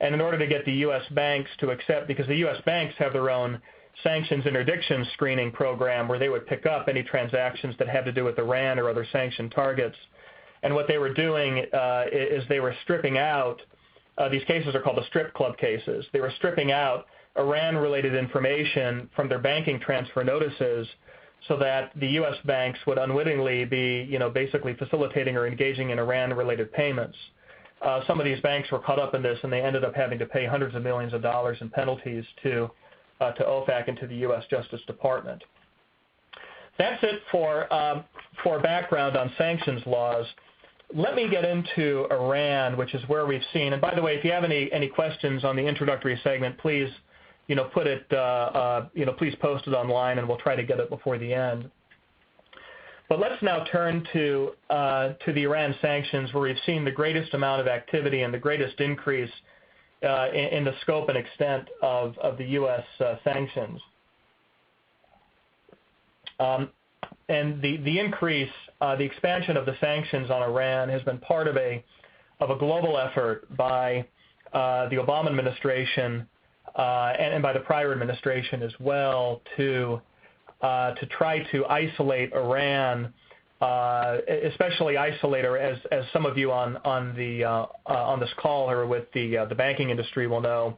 [SPEAKER 4] and in order to get the U.S. banks to accept, because the U.S. banks have their own sanctions interdiction screening program where they would pick up any transactions that had to do with Iran or other sanctioned targets. And what they were doing is they were stripping out, these cases are called the strip club cases, they were stripping out Iran-related information from their banking transfer notices so that the U.S. banks would unwittingly be, basically facilitating or engaging in Iran-related payments. Some of these banks were caught up in this, and they ended up having to pay hundreds of millions of dollars in penalties to OFAC and to the U.S. Justice Department. That's it for background on sanctions laws. Let me get into Iran, which is where we've seen. And by the way, if you have any questions on the introductory segment, please, put it, please post it online, and we'll try to get it before the end. But let's now turn to the Iran sanctions, where we've seen the greatest amount of activity and the greatest increase in the scope and extent of the U.S. sanctions. And the increase, the expansion of the sanctions on Iran has been part of a global effort by the Obama administration and by the prior administration as well to try to isolate Iran, especially isolate, or as some of you on this call or with the banking industry will know,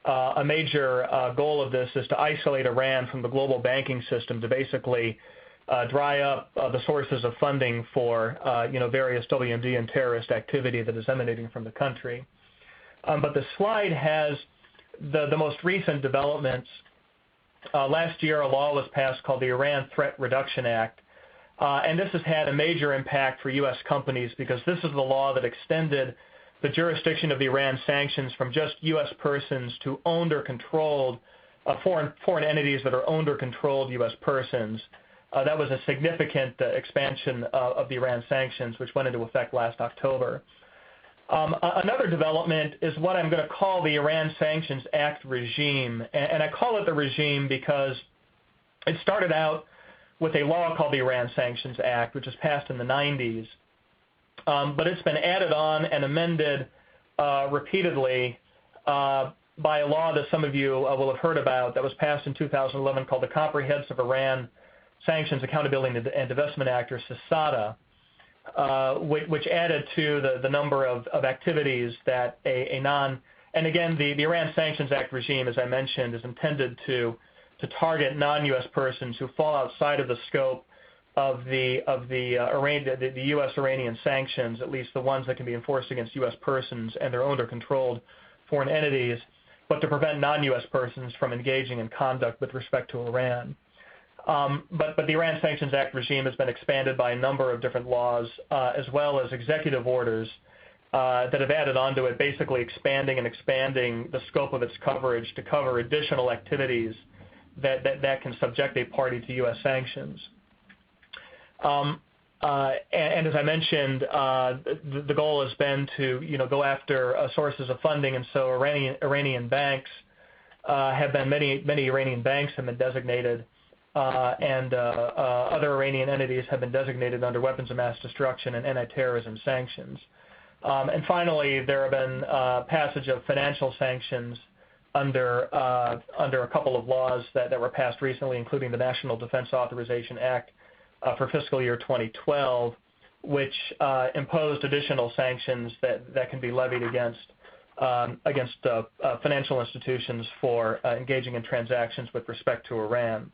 [SPEAKER 4] a major goal of this is to isolate Iran from the global banking system, to basically dry up the sources of funding for various WMD and terrorist activity that is emanating from the country. But the slide has the most recent developments. Last year, a law was passed called the Iran Threat Reduction Act, and this has had a major impact for U.S. companies, because this is the law that extended the jurisdiction of the Iran sanctions from just U.S. persons to owned or controlled foreign entities that are owned or controlled U.S. persons. That was a significant expansion of the Iran sanctions, which went into effect last October. Another development is what I'm going to call the Iran Sanctions Act regime. And I call it the regime because it started out with a law called the Iran Sanctions Act, which was passed in the 90s. But it's been added on and amended repeatedly by a law that some of you will have heard about that was passed in 2011 called the Comprehensive Iran Sanctions Accountability and Divestment Act, or CISADA, which added to the number of activities that and again, the Iran Sanctions Act regime, as I mentioned, is intended to target non-U.S. persons who fall outside of the scope of the U.S.-Iranian sanctions, at least the ones that can be enforced against U.S. persons and their owned or controlled foreign entities, but to prevent non-U.S. persons from engaging in conduct with respect to Iran. But the Iran Sanctions Act regime has been expanded by a number of different laws, as well as executive orders. that have added onto it, basically expanding the scope of its coverage to cover additional activities that can subject a party to U.S. sanctions. And as I mentioned, the goal has been to go after sources of funding, and so Iranian banks have been many Iranian banks have been designated, and other Iranian entities have been designated under weapons of mass destruction and anti-terrorism sanctions. And finally, there have been passage of financial sanctions under a couple of laws that were passed recently, including the National Defense Authorization Act for fiscal year 2012, which imposed additional sanctions that can be levied against financial institutions for engaging in transactions with respect to Iran.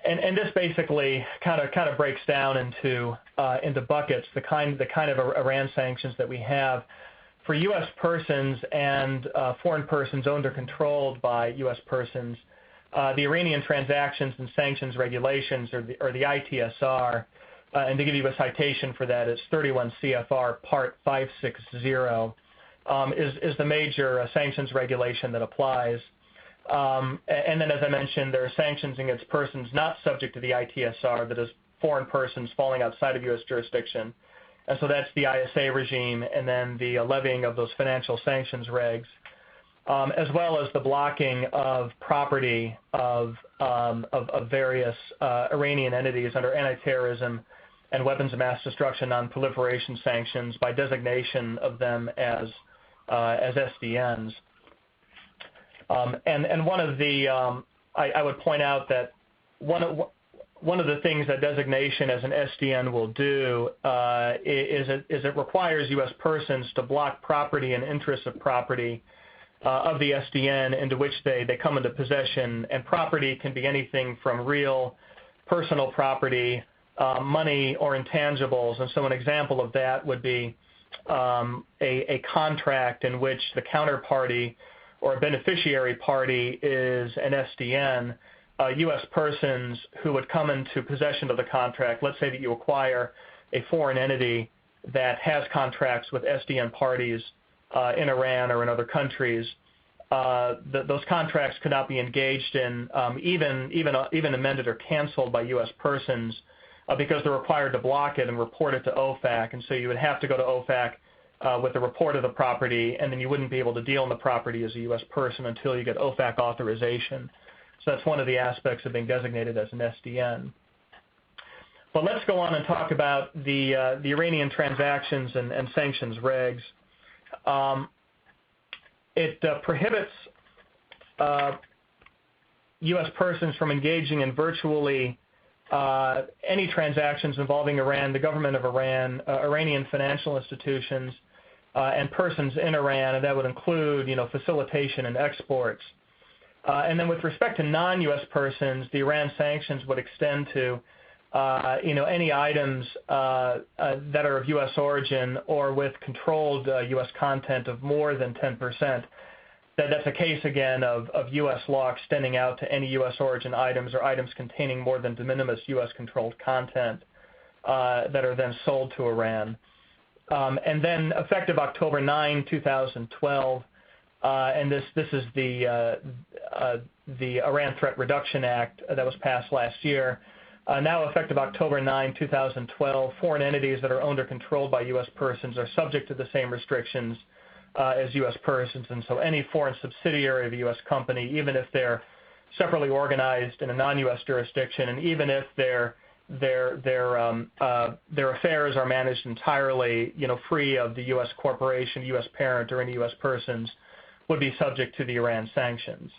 [SPEAKER 4] And this basically kind of breaks down into buckets the kind of Iran sanctions that we have for U.S. persons and foreign persons owned or controlled by U.S. persons. The Iranian Transactions and Sanctions Regulations, or the ITSR, and to give you a citation for that, it's 31 CFR Part 560, is the major sanctions regulation that applies. And then, as I mentioned, there are sanctions against persons not subject to the ITSR, that is, foreign persons falling outside of U.S. jurisdiction. And so that's the ISA regime, and then the levying of those financial sanctions regs, as well as the blocking of property of various Iranian entities under anti-terrorism and weapons of mass destruction non-proliferation sanctions by designation of them as SDNs. And one of the I would point out that one of the things that designation as an SDN will do is it requires U.S. persons to block property and interests of property of the SDN into which they come into possession, and property can be anything from real personal property, money, or intangibles. And so an example of that would be a contract in which the counterparty or a beneficiary party is an SDN. U.S. persons who would come into possession of the contract, let's say that you acquire a foreign entity that has contracts with SDN parties in Iran or in other countries, those contracts could not be engaged in, even amended or canceled by U.S. persons, because they're required to block it and report it to OFAC. And so you would have to go to OFAC with a report of the property, and then you wouldn't be able to deal in the property as a U.S. person until you get OFAC authorization. So that's one of the aspects of being designated as an SDN. But let's go on and talk about the Iranian transactions and sanctions regs. It prohibits U.S. persons from engaging in virtually any transactions involving Iran, the government of Iran, Iranian financial institutions, and persons in Iran, and that would include, facilitation and exports. And then with respect to non-U.S. persons, the Iran sanctions would extend to, any items that are of U.S. origin or with controlled U.S. content of more than 10%. That's a case, again, of U.S. law extending out to any U.S. origin items or items containing more than de minimis U.S. controlled content that are then sold to Iran. And then effective October 9, 2012, and this is the Iran Threat Reduction Act that was passed last year. Now effective October 9, 2012, foreign entities that are owned or controlled by U.S. persons are subject to the same restrictions as U.S. persons, and so any foreign subsidiary of a U.S. company, even if they're separately organized in a non-U.S. jurisdiction, and even if their affairs are managed entirely, free of the U.S. corporation, U.S. parent, or any U.S. persons, would be subject to the Iran sanctions.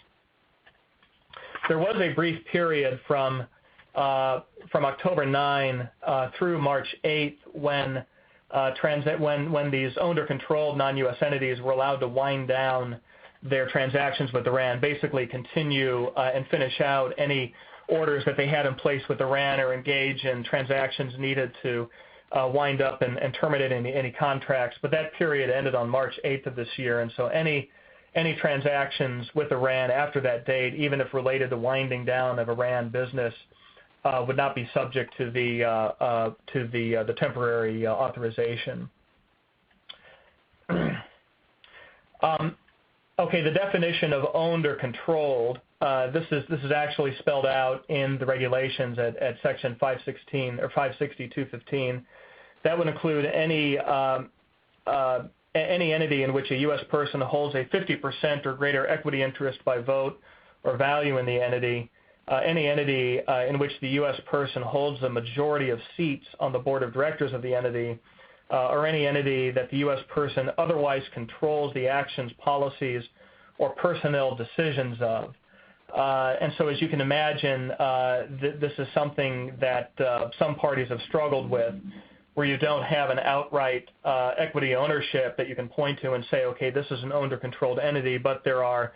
[SPEAKER 4] There was a brief period from October 9 through March 8 when these owned or controlled non-U.S. entities were allowed to wind down their transactions with Iran, basically continue and finish out any orders that they had in place with Iran or engage in transactions needed to wind up and terminate any contracts. But that period ended on March 8th of this year, and so any transactions with Iran after that date, even if related to winding down of Iran business, would not be subject to the temporary authorization. Okay, the definition of owned or controlled. This is actually spelled out in the regulations at section 516 or 560.215. That would include any entity in which a U.S. person holds a 50% or greater equity interest by vote or value in the entity. Any entity in which the U.S. person holds the majority of seats on the board of directors of the entity, or any entity that the U.S. person otherwise controls the actions, policies, or personnel decisions of. And so as you can imagine, this is something that some parties have struggled with, where you don't have an outright equity ownership that you can point to and say, okay, this is an owned or controlled entity, but there are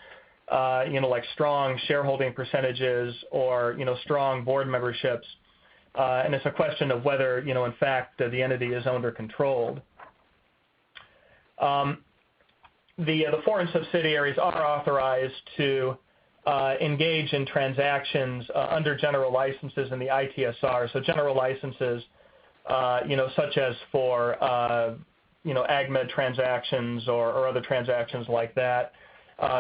[SPEAKER 4] like strong shareholding percentages or strong board memberships, and it's a question of whether in fact the entity is owned or controlled. The foreign subsidiaries are authorized to engage in transactions under general licenses in the ITSR. So general licenses, such as for AgMed transactions or other transactions like that,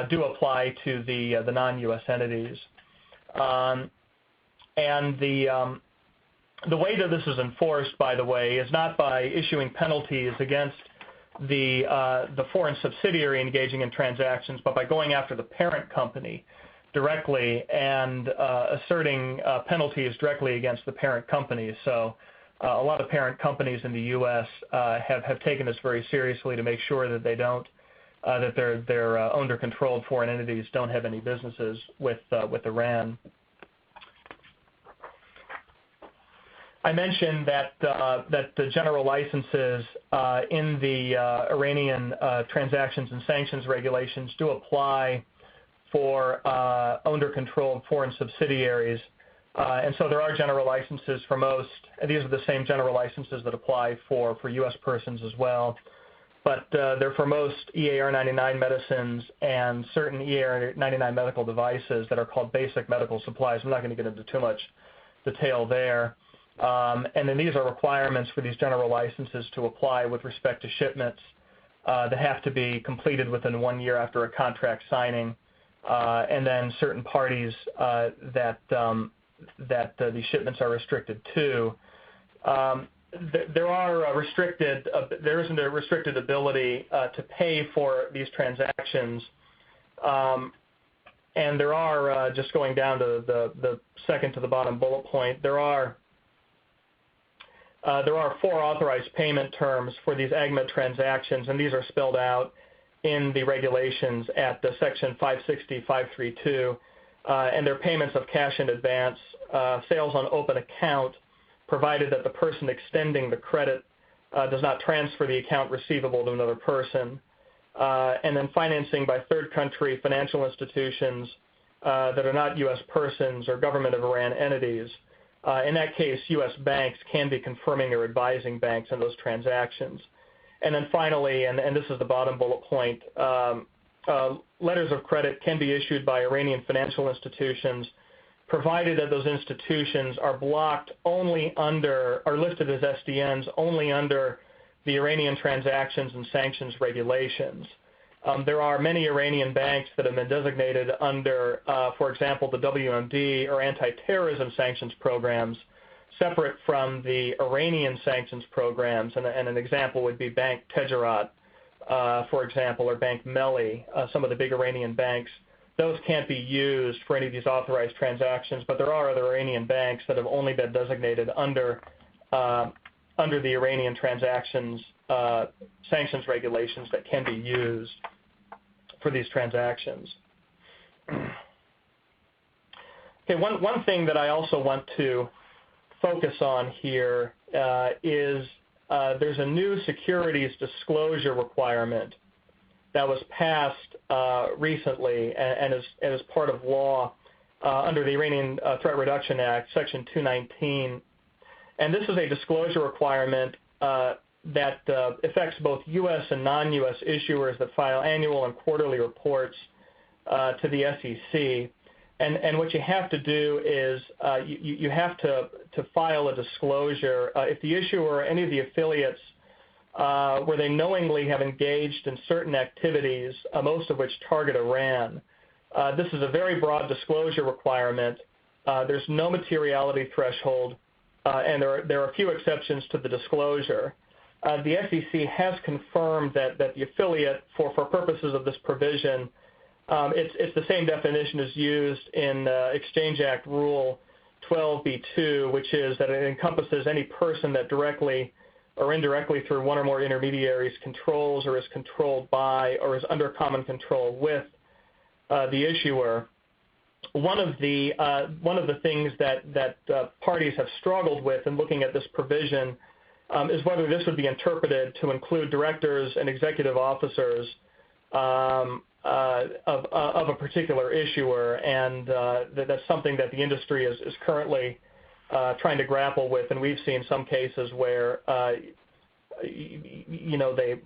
[SPEAKER 4] do apply to the non-U.S. entities. And the way that this is enforced, by the way, is not by issuing penalties against the foreign subsidiary engaging in transactions, but by going after the parent company directly and asserting penalties directly against the parent company. So a lot of parent companies in the U.S. have taken this very seriously to make sure that they don't, that their owned or controlled foreign entities don't have any businesses with Iran. I mentioned that the general licenses in the Iranian transactions and sanctions regulations do apply for owned or controlled foreign subsidiaries, and so there are general licenses for most. These are the same general licenses that apply for U.S. persons as well, but they're for most EAR 99 medicines and certain EAR 99 medical devices that are called basic medical supplies. I'm not going to get into too much detail there. And then these are requirements for these general licenses to apply with respect to shipments that have to be completed within 1 year after a contract signing, and then certain parties that these shipments are restricted to. There isn't a restricted ability to pay for these transactions, and there are, just going down to the second to the bottom bullet point, there are 4 authorized payment terms for these AgMed transactions, and these are spelled out in the regulations at the section 560.532, and they're payments of cash in advance, sales on open account, provided that the person extending the credit does not transfer the account receivable to another person, and then financing by third country financial institutions that are not U.S. persons or government of Iran entities. In that case, U.S. banks can be confirming or advising banks on those transactions. And then finally, and this is the bottom bullet point, letters of credit can be issued by Iranian financial institutions, provided that those institutions are blocked only under, are listed as SDNs only under the Iranian transactions and sanctions regulations. There are many Iranian banks that have been designated under, for example, the WMD or anti-terrorism sanctions programs, separate from the Iranian sanctions programs, and an example would be Bank Tejarat, for example, or Bank Melli, some of the big Iranian banks. Those can't be used for any of these authorized transactions, but there are other Iranian banks that have only been designated under the Iranian transactions sanctions regulations that can be used for these transactions. Okay, one thing that I also want to focus on here is there's a new securities disclosure requirement that was passed recently and as part of law under the Iranian Threat Reduction Act, Section 219. And this is a disclosure requirement that affects both U.S. and non-U.S. issuers that file annual and quarterly reports to the SEC. And what you have to do is you have to file a disclosure if the issuer or any of the affiliates where they knowingly have engaged in certain activities, most of which target Iran. This is a very broad disclosure requirement. There's no materiality threshold, and there are a few exceptions to the disclosure. The SEC has confirmed that the affiliate, for purposes of this provision, it's the same definition as used in Exchange Act Rule 12b2, which is that it encompasses any person that directly or indirectly through one or more intermediaries controls or is controlled by or is under common control with the issuer. One of the things that parties have struggled with in looking at this provision is whether this would be interpreted to include directors and executive officers of a particular issuer, and that's something that the industry is currently trying to grapple with, and we've seen some cases where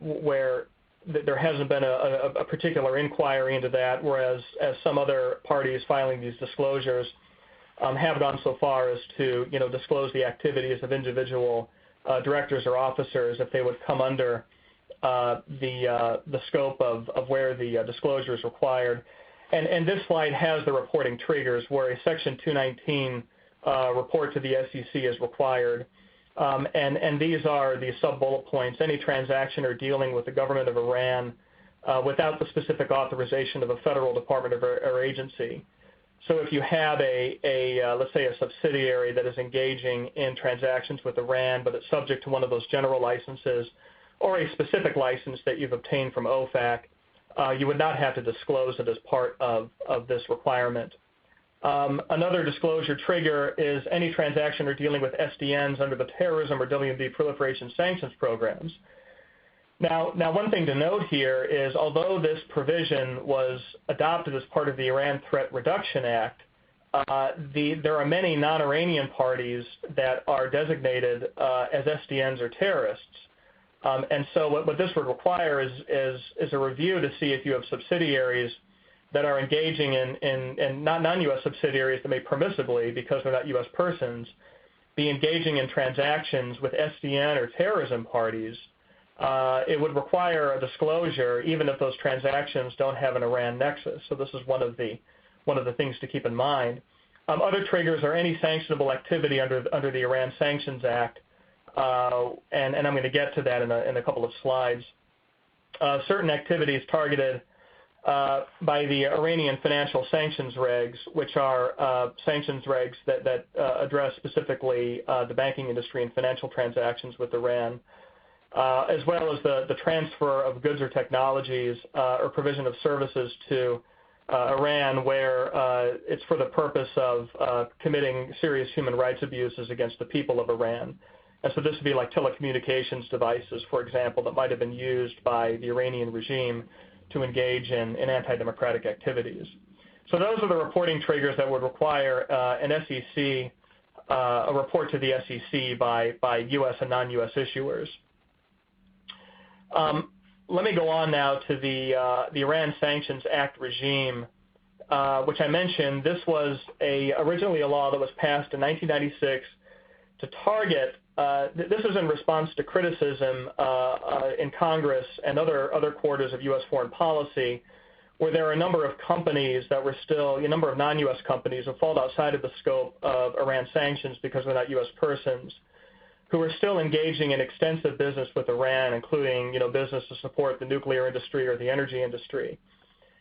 [SPEAKER 4] where there hasn't been a particular inquiry into that, whereas some other parties filing these disclosures have gone so far as to disclose the activities of individual directors or officers if they would come under the scope of where the disclosure is required. And this slide has the reporting triggers where a Section 219 report to the SEC is required. And these are the sub-bullet points: any transaction or dealing with the government of Iran without the specific authorization of a federal department or agency. So if you have let's say a subsidiary that is engaging in transactions with Iran, but it's subject to one of those general licenses or a specific license that you've obtained from OFAC, you would not have to disclose it as part of this requirement. Another disclosure trigger is any transaction or dealing with SDNs under the terrorism or WMD proliferation sanctions programs. Now, one thing to note here is, although this provision was adopted as part of the Iran Threat Reduction Act, there are many non-Iranian parties that are designated as SDNs or terrorists. And so what this would require is a review to see if you have subsidiaries that are engaging in not non-U.S. subsidiaries that may permissibly, because they're not U.S. persons, be engaging in transactions with SDN or terrorism parties. It would require a disclosure even if those transactions don't have an Iran nexus. So this is one of the things to keep in mind. Other triggers are any sanctionable activity under the Iran Sanctions Act, and I'm going to get to that in a couple of slides. Certain activities targeted by the Iranian financial sanctions regs, which are sanctions regs that address specifically the banking industry and financial transactions with Iran, as well as the transfer of goods or technologies or provision of services to Iran where it's for the purpose of committing serious human rights abuses against the people of Iran. And so this would be like telecommunications devices, for example, that might have been used by the Iranian regime to engage in anti-democratic activities. So those are the reporting triggers that would require an SEC, a report to the SEC by U.S. and non-U.S. issuers. Let me go on now to the Iran Sanctions Act regime, which I mentioned. This was originally a law that was passed in 1996 to target. This is in response to criticism in Congress and other quarters of U.S. foreign policy, where there are a number of companies that were still, a number of non-U.S. companies who fall outside of the scope of Iran sanctions because they're not U.S. persons, who are still engaging in extensive business with Iran, including business to support the nuclear industry or the energy industry.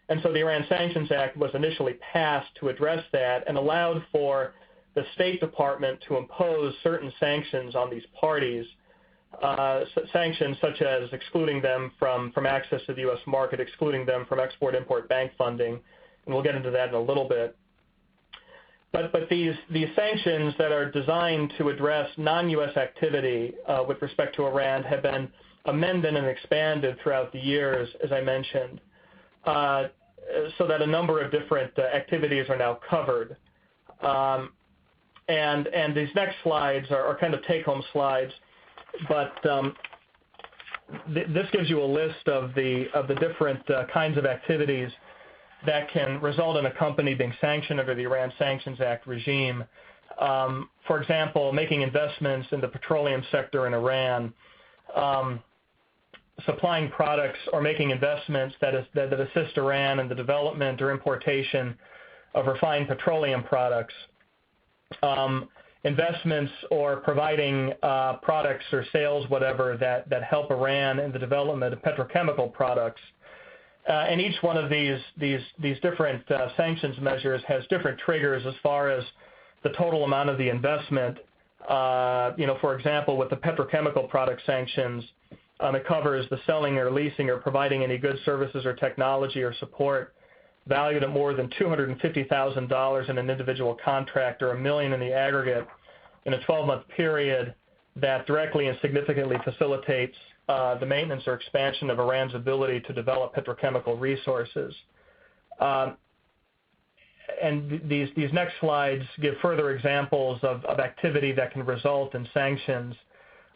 [SPEAKER 4] And so the Iran Sanctions Act was initially passed to address that and allowed for the State Department to impose certain sanctions on these parties, sanctions such as excluding them from access to the U.S. market, excluding them from export-import bank funding, and we'll get into that in a little bit. But these sanctions that are designed to address non-U.S. activity with respect to Iran have been amended and expanded throughout the years, as I mentioned, so that a number of different activities are now covered. And these next slides are kind of take-home slides, but this gives you a list of the different kinds of activities that can result in a company being sanctioned under the Iran Sanctions Act regime. For example, making investments in the petroleum sector in Iran, supplying products or making investments that assist Iran in the development or importation of refined petroleum products, investments or providing products or sales, whatever, that help Iran in the development of petrochemical products. And each one of these different sanctions measures has different triggers as far as the total amount of the investment. For example, with the petrochemical product sanctions, it covers the selling or leasing or providing any goods, services, or technology or support valued at more than $250,000 in an individual contract or $1 million in the aggregate in a 12-month period that directly and significantly facilitates the maintenance or expansion of Iran's ability to develop petrochemical resources. And these next slides give further examples of activity that can result in sanctions.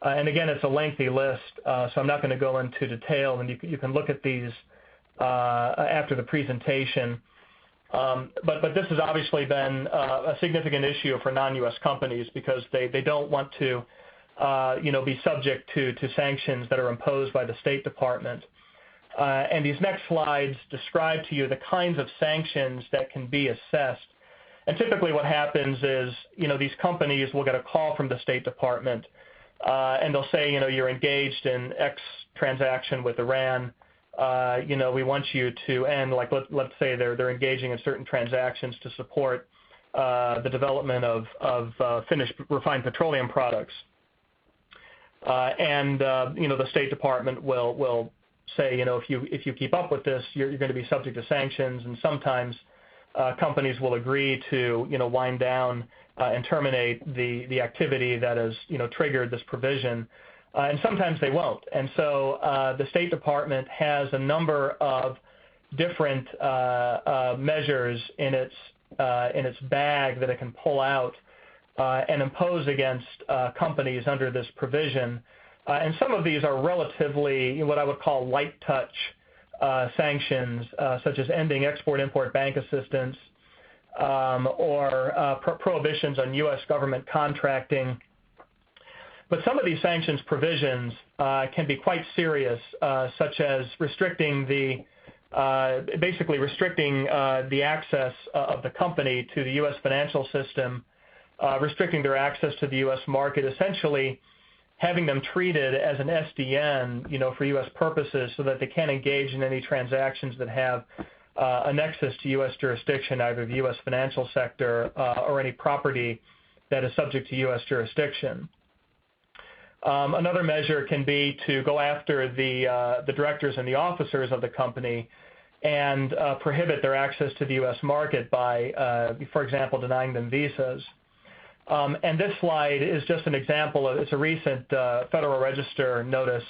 [SPEAKER 4] And again, it's a lengthy list, so I'm not going to go into detail, and you can look at these after the presentation. But this has obviously been a significant issue for non-U.S. companies because they don't want to be subject to sanctions that are imposed by the State Department. And these next slides describe to you the kinds of sanctions that can be assessed. And typically what happens is, these companies will get a call from the State Department, and they'll say, you're engaged in X transaction with Iran. We want you to end, like let's say they're engaging in certain transactions to support the development of finished refined petroleum products. The State Department will say, if you keep up with this, you're going to be subject to sanctions, and sometimes companies will agree to wind down and terminate the activity that has triggered this provision, and sometimes they won't. And so the State Department has a number of different measures in its bag that it can pull out and impose against companies under this provision. And some of these are relatively what I would call light touch sanctions, such as ending export-import bank assistance or prohibitions on U.S. government contracting. But some of these sanctions provisions can be quite serious, such as basically restricting the access of the company to the U.S. financial system, restricting their access to the U.S. market, essentially having them treated as an SDN, for U.S. purposes, so that they can't engage in any transactions that have a nexus to U.S. jurisdiction, either the U.S. financial sector or any property that is subject to U.S. jurisdiction. Another measure can be to go after the directors and the officers of the company and prohibit their access to the U.S. market by, for example, denying them visas. And this slide is just an example it's a recent Federal Register notice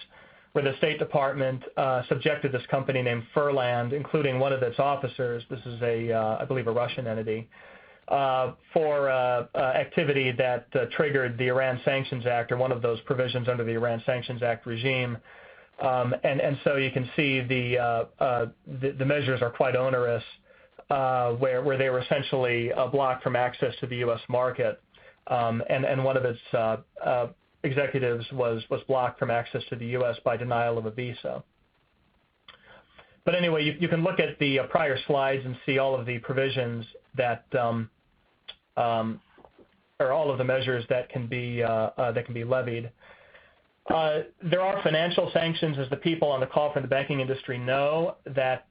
[SPEAKER 4] where the State Department subjected this company named Furland, including one of its officers, this is I believe a Russian entity, for activity that triggered the Iran Sanctions Act, or one of those provisions under the Iran Sanctions Act regime. And so you can see the measures are quite onerous, where they were essentially blocked from access to the U.S. market. And one of its executives was blocked from access to the U.S. by denial of a visa. But anyway, you can look at the prior slides and see all of the provisions that, or all of the measures that can be levied. There are financial sanctions, as the people on the call from the banking industry know, that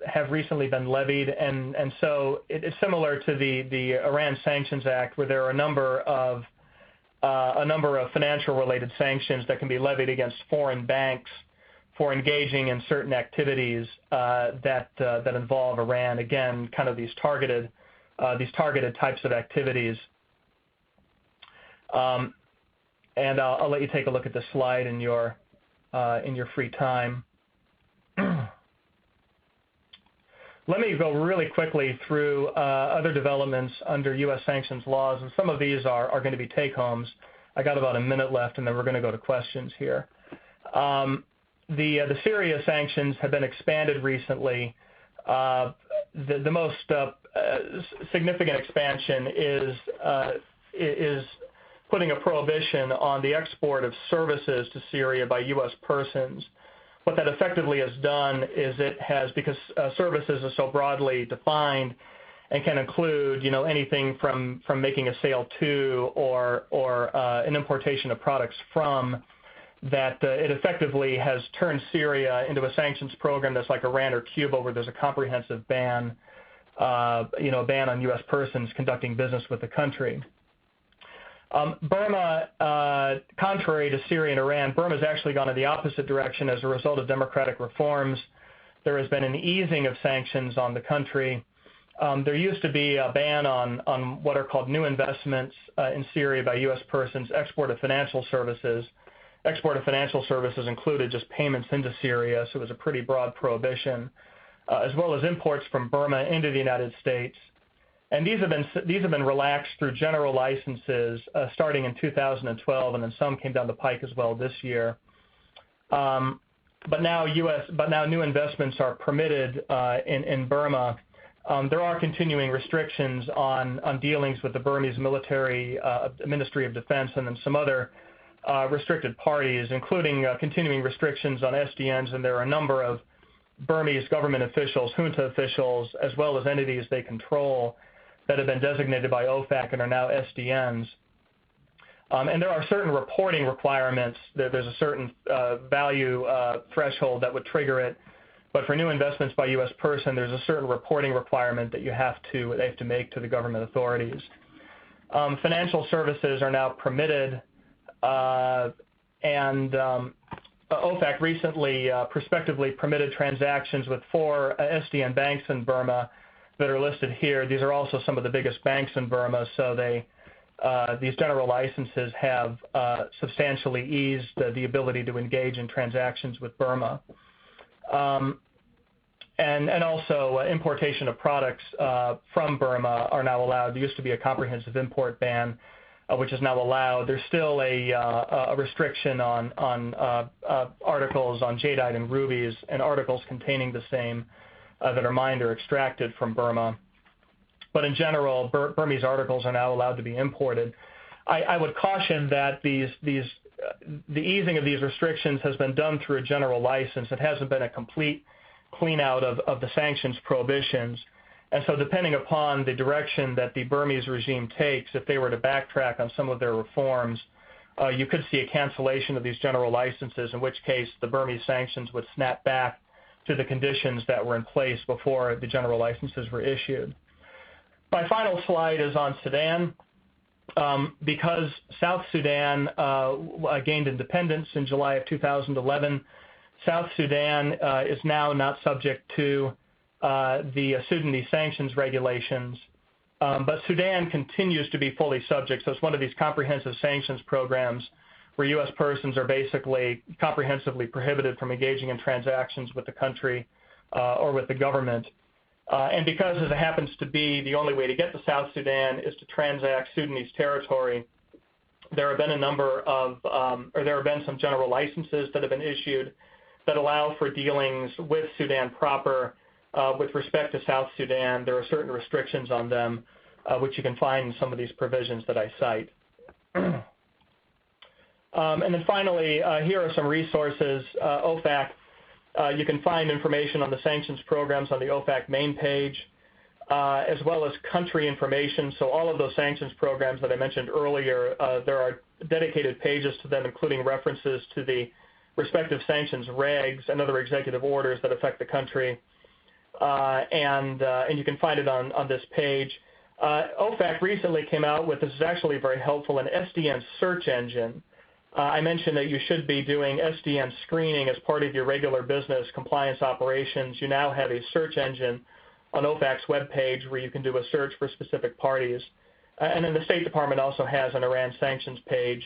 [SPEAKER 4] have recently been levied, and so it's similar to the Iran Sanctions Act, where there are a number of financial-related sanctions that can be levied against foreign banks for engaging in certain activities that involve Iran. Again, kind of these targeted types of activities. And I'll let you take a look at this slide in your free time. Let me go really quickly through other developments under U.S. sanctions laws, and some of these are going to be take-homes. I got about a minute left, and then we're going to go to questions here. The Syria sanctions have been expanded recently the most significant expansion is putting a prohibition on the export of services to Syria by U.S. persons. What that effectively has done is it has, because services are so broadly defined and can include, anything from making a sale to or an importation of products from, that it effectively has turned Syria into a sanctions program that's like Iran or Cuba, where there's a comprehensive ban, ban on U.S. persons conducting business with the country. Burma, contrary to Syria and Iran, Burma has actually gone in the opposite direction as a result of democratic reforms. There has been an easing of sanctions on the country. There used to be a ban on what are called new investments in Syria by U.S. persons, export of financial services. Export of financial services included just payments into Syria, so it was a pretty broad prohibition, as well as imports from Burma into the United States. And these have been relaxed through general licenses starting in 2012, and then some came down the pike as well this year. But now new investments are permitted in Burma. There are continuing restrictions on dealings with the Burmese military, Ministry of Defense, and then some other restricted parties, including continuing restrictions on SDNs, and there are a number of Burmese government officials, junta officials, as well as entities they control that have been designated by OFAC and are now SDNs. And there are certain reporting requirements. There's a certain value threshold that would trigger it. But for new investments by U.S. person, there's a certain reporting requirement that they have to make to the government authorities. Financial services are now permitted, and OFAC recently prospectively permitted transactions with 4 SDN banks in Burma that are listed here. These are also some of the biggest banks in Burma, so these general licenses have substantially eased the ability to engage in transactions with Burma. And also importation of products from Burma are now allowed. There used to be a comprehensive import ban, which is now allowed. There's still a restriction on articles on jadeite and rubies and articles containing the same that are mined or extracted from Burma. But in general, Burmese articles are now allowed to be imported. I would caution that the easing of these restrictions has been done through a general license. It hasn't been a complete clean out of the sanctions prohibitions. And so depending upon the direction that the Burmese regime takes, if they were to backtrack on some of their reforms, you could see a cancellation of these general licenses, in which case the Burmese sanctions would snap back to the conditions that were in place before the general licenses were issued. My final slide is on Sudan. Because South Sudan gained independence in July of 2011, South Sudan is now not subject to the Sudanese sanctions regulations, but Sudan continues to be fully subject. So it's one of these comprehensive sanctions programs where U.S. persons are basically comprehensively prohibited from engaging in transactions with the country or with the government. And because, as it happens to be, the only way to get to South Sudan is to transact Sudanese territory, there have been some general licenses that have been issued that allow for dealings with Sudan proper. With respect to South Sudan, there are certain restrictions on them, which you can find in some of these provisions that I cite. And then finally, here are some resources. OFAC. You can find information on the sanctions programs on the OFAC main page, as well as country information. So all of those sanctions programs that I mentioned earlier, there are dedicated pages to them, including references to the respective sanctions regs and other executive orders that affect the country. And you can find it on this page. OFAC recently came out with, this is actually very helpful, an SDN search engine. I mentioned that you should be doing SDN screening as part of your regular business compliance operations. You now have a search engine on OFAC's webpage where you can do a search for specific parties. And then the State Department also has an Iran sanctions page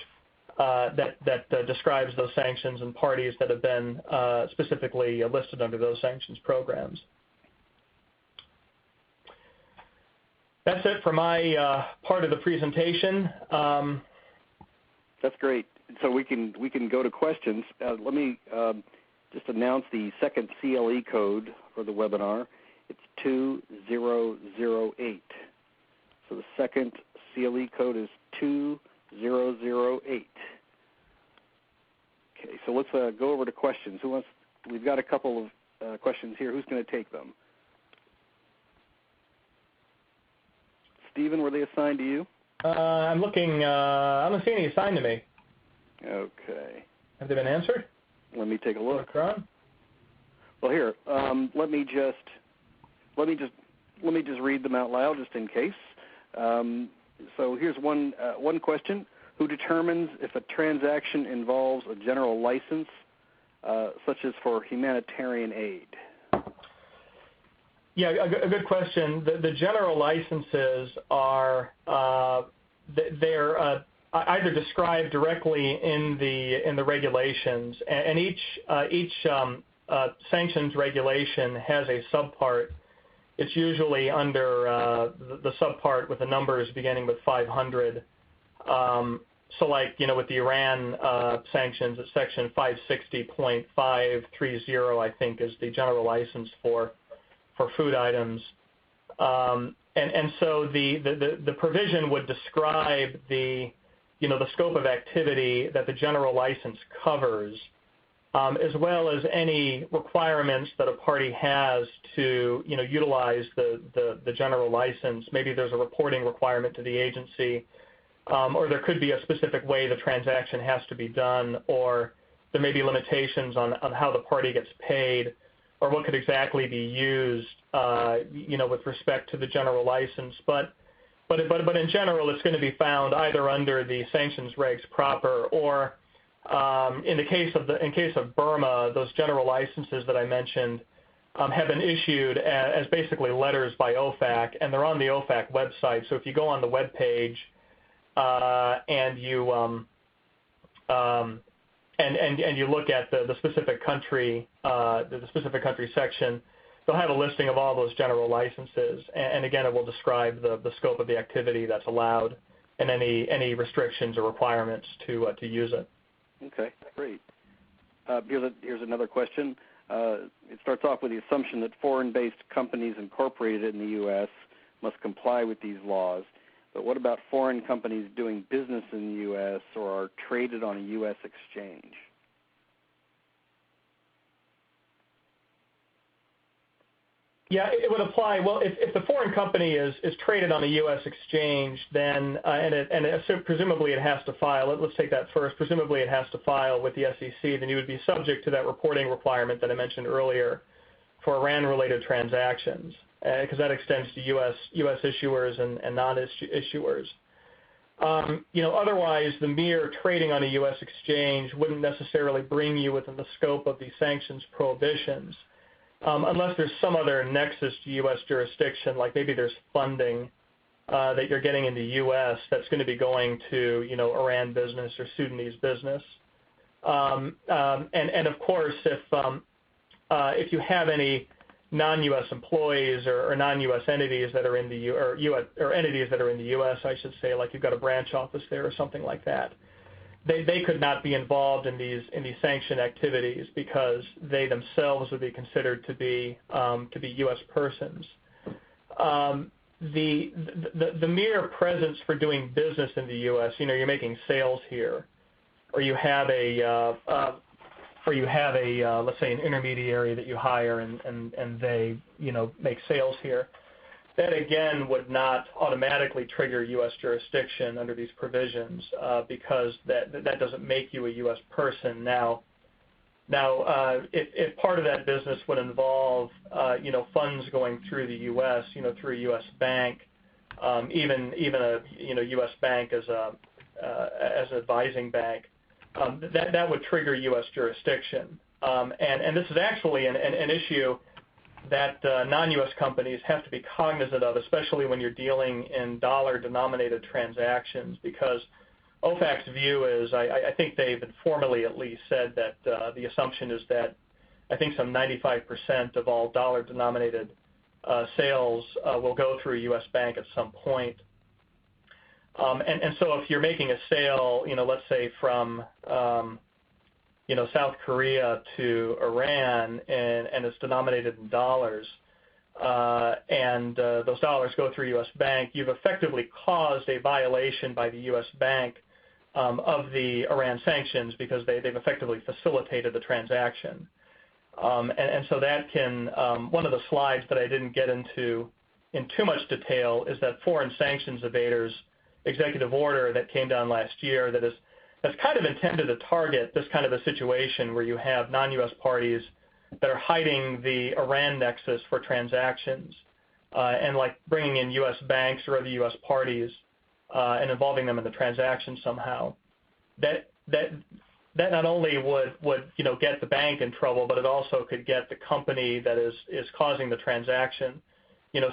[SPEAKER 4] that describes those sanctions and parties that have been specifically listed under those sanctions programs. That's it for my part of the presentation.
[SPEAKER 1] That's great. So we can go to questions. Let me just announce the second CLE code for the webinar. It's 2008. So the second CLE code is 2008. Okay, so let's go over to questions. We've got a couple of questions here. Who's going to take them? Stephen, were they assigned to you?
[SPEAKER 4] I'm looking. I don't see any assigned to me.
[SPEAKER 1] Okay.
[SPEAKER 4] Have they been answered?
[SPEAKER 1] Let me take a look.
[SPEAKER 4] Well,
[SPEAKER 1] here, let me just read them out loud, just in case. So here's one question: who determines if a transaction involves a general license, such as for humanitarian aid?
[SPEAKER 4] Yeah, a good question. The general licenses are they're either described directly in the regulations, and each sanctions regulation has a subpart. It's usually under the subpart with the numbers beginning with 500. So like, with the Iran sanctions, it's section 560.530, I think, is the general license for food items. And so the provision would describe the scope of activity that the general license covers, as well as any requirements that a party has to utilize the general license. Maybe there's a reporting requirement to the agency, or there could be a specific way the transaction has to be done, or there may be limitations on how the party gets paid, or what could exactly be used with respect to the general license. But in general, it's going to be found either under the sanctions regs proper, or in case of Burma, those general licenses that I mentioned have been issued as basically letters by OFAC, and they're on the OFAC website. So if you go on the web page and you look at the specific country, section, they'll have a listing of all those general licenses, and again, it will describe the scope of the activity that's allowed and any restrictions or requirements to use it.
[SPEAKER 1] Okay, great. Here's another question. It starts off with the assumption that foreign-based companies incorporated in the U.S. must comply with these laws. But what about foreign companies doing business in the U.S. or are traded on a U.S. exchange?
[SPEAKER 4] Yeah, it would apply. Well, if the foreign company is traded on a U.S. exchange, then presumably it has to file. Let's take that first. Presumably it has to file with the SEC. Then you would be subject to that reporting requirement that I mentioned earlier for Iran-related transactions, because that extends to U.S. issuers and non-issuers. Otherwise, the mere trading on a U.S. exchange wouldn't necessarily bring you within the scope of the sanctions prohibitions. Unless there's some other nexus to U.S. jurisdiction, like maybe there's funding that you're getting in the U.S. that's going to be going to, Iran business or Sudanese business. And of course, if you have any non-U.S. employees or non-U.S. entities that are in the entities that are in the U.S., I should say, like you've got a branch office there or something like that, they could not be involved in these sanction activities because they themselves would be considered to be U.S. persons. The mere presence for doing business in the U.S., you're making sales here, or you have a let's say an intermediary that you hire and they make sales here. That again would not automatically trigger U.S. jurisdiction under these provisions because that doesn't make you a U.S. person. Now, if part of that business would involve funds going through the U.S., through a U.S. bank, even a U.S. bank as an advising bank, that would trigger U.S. jurisdiction. And this is actually an issue that non-U.S. companies have to be cognizant of, especially when you're dealing in dollar-denominated transactions, because OFAC's view is, I think they've informally at least said that the assumption is that I think some 95% of all dollar-denominated sales will go through a U.S. bank at some point. And so if you're making a sale, let's say from South Korea to Iran, and it's denominated in dollars, and those dollars go through a U.S. bank, you've effectively caused a violation by the U.S. bank of the Iran sanctions because they've effectively facilitated the transaction. And so that can, one of the slides that I didn't get into in too much detail is that foreign sanctions evaders executive order that came down last year that's kind of intended to target this kind of a situation where you have non-U.S. parties that are hiding the Iran nexus for transactions and like bringing in U.S. banks or other U.S. parties and involving them in the transaction somehow. That not only would get the bank in trouble, but it also could get the company that is causing the transaction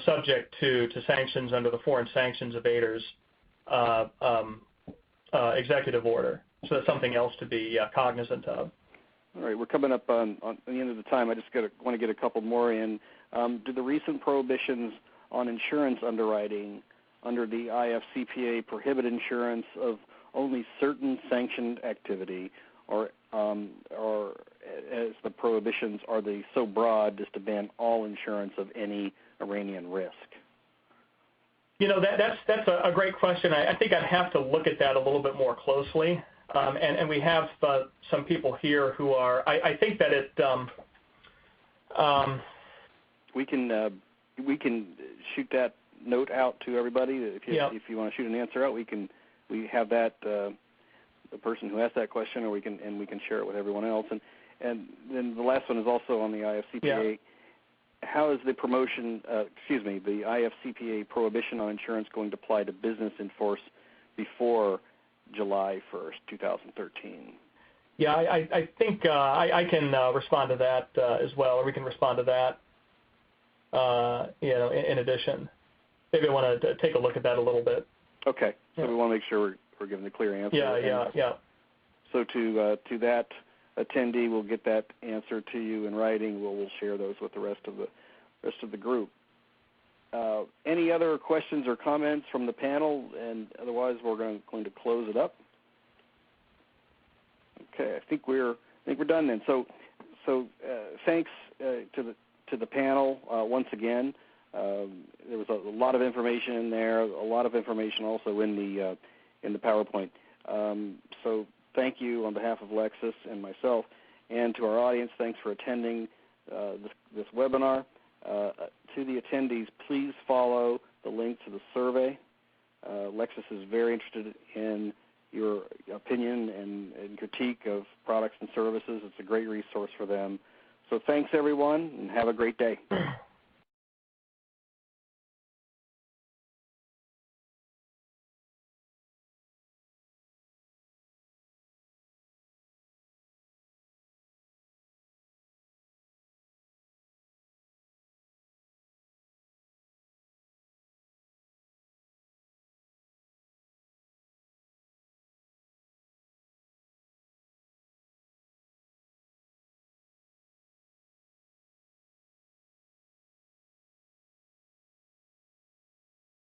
[SPEAKER 4] subject to sanctions under the foreign sanctions evaders executive order. So that's something else to be cognizant of.
[SPEAKER 1] All right, we're coming up on the end of the time. I just want to get a couple more in. Do the recent prohibitions on insurance underwriting under the IFCPA prohibit insurance of only certain sanctioned activity, or as the prohibitions, are they so broad as to ban all insurance of any Iranian risk?
[SPEAKER 4] That's a great question. I think I'd have to look at that a little bit more closely. And we have some people here who are. I think that it.
[SPEAKER 1] We can shoot that note out to everybody. If you want to shoot an answer out, we have that the person who asked that question, or we can share it with everyone else. And then the last one is also on the IFCPA.
[SPEAKER 4] Yeah.
[SPEAKER 1] How is the the IFCPA prohibition on insurance going to apply to business in force before July 1st, 2013?
[SPEAKER 4] Yeah, I think I can respond to that as well, or we can respond to that, in addition. Maybe I want to take a look at that a little bit.
[SPEAKER 1] Okay, so we want to make sure we're giving a clear answer.
[SPEAKER 4] Yeah. So
[SPEAKER 1] to that attendee, we'll get that answer to you in writing. We'll share those with the rest of the group. Any other questions or comments from the panel? And otherwise, we're going to close it up. Okay, I think we're done then. So thanks to the panel once again. There was a lot of information in there. A lot of information also in the PowerPoint. So thank you on behalf of Lexis and myself, and to our audience. Thanks for attending this webinar. To the attendees, please follow the link to the survey. Lexis is very interested in your opinion and critique of products and services. It's a great resource for them. So thanks, everyone, and have a great day.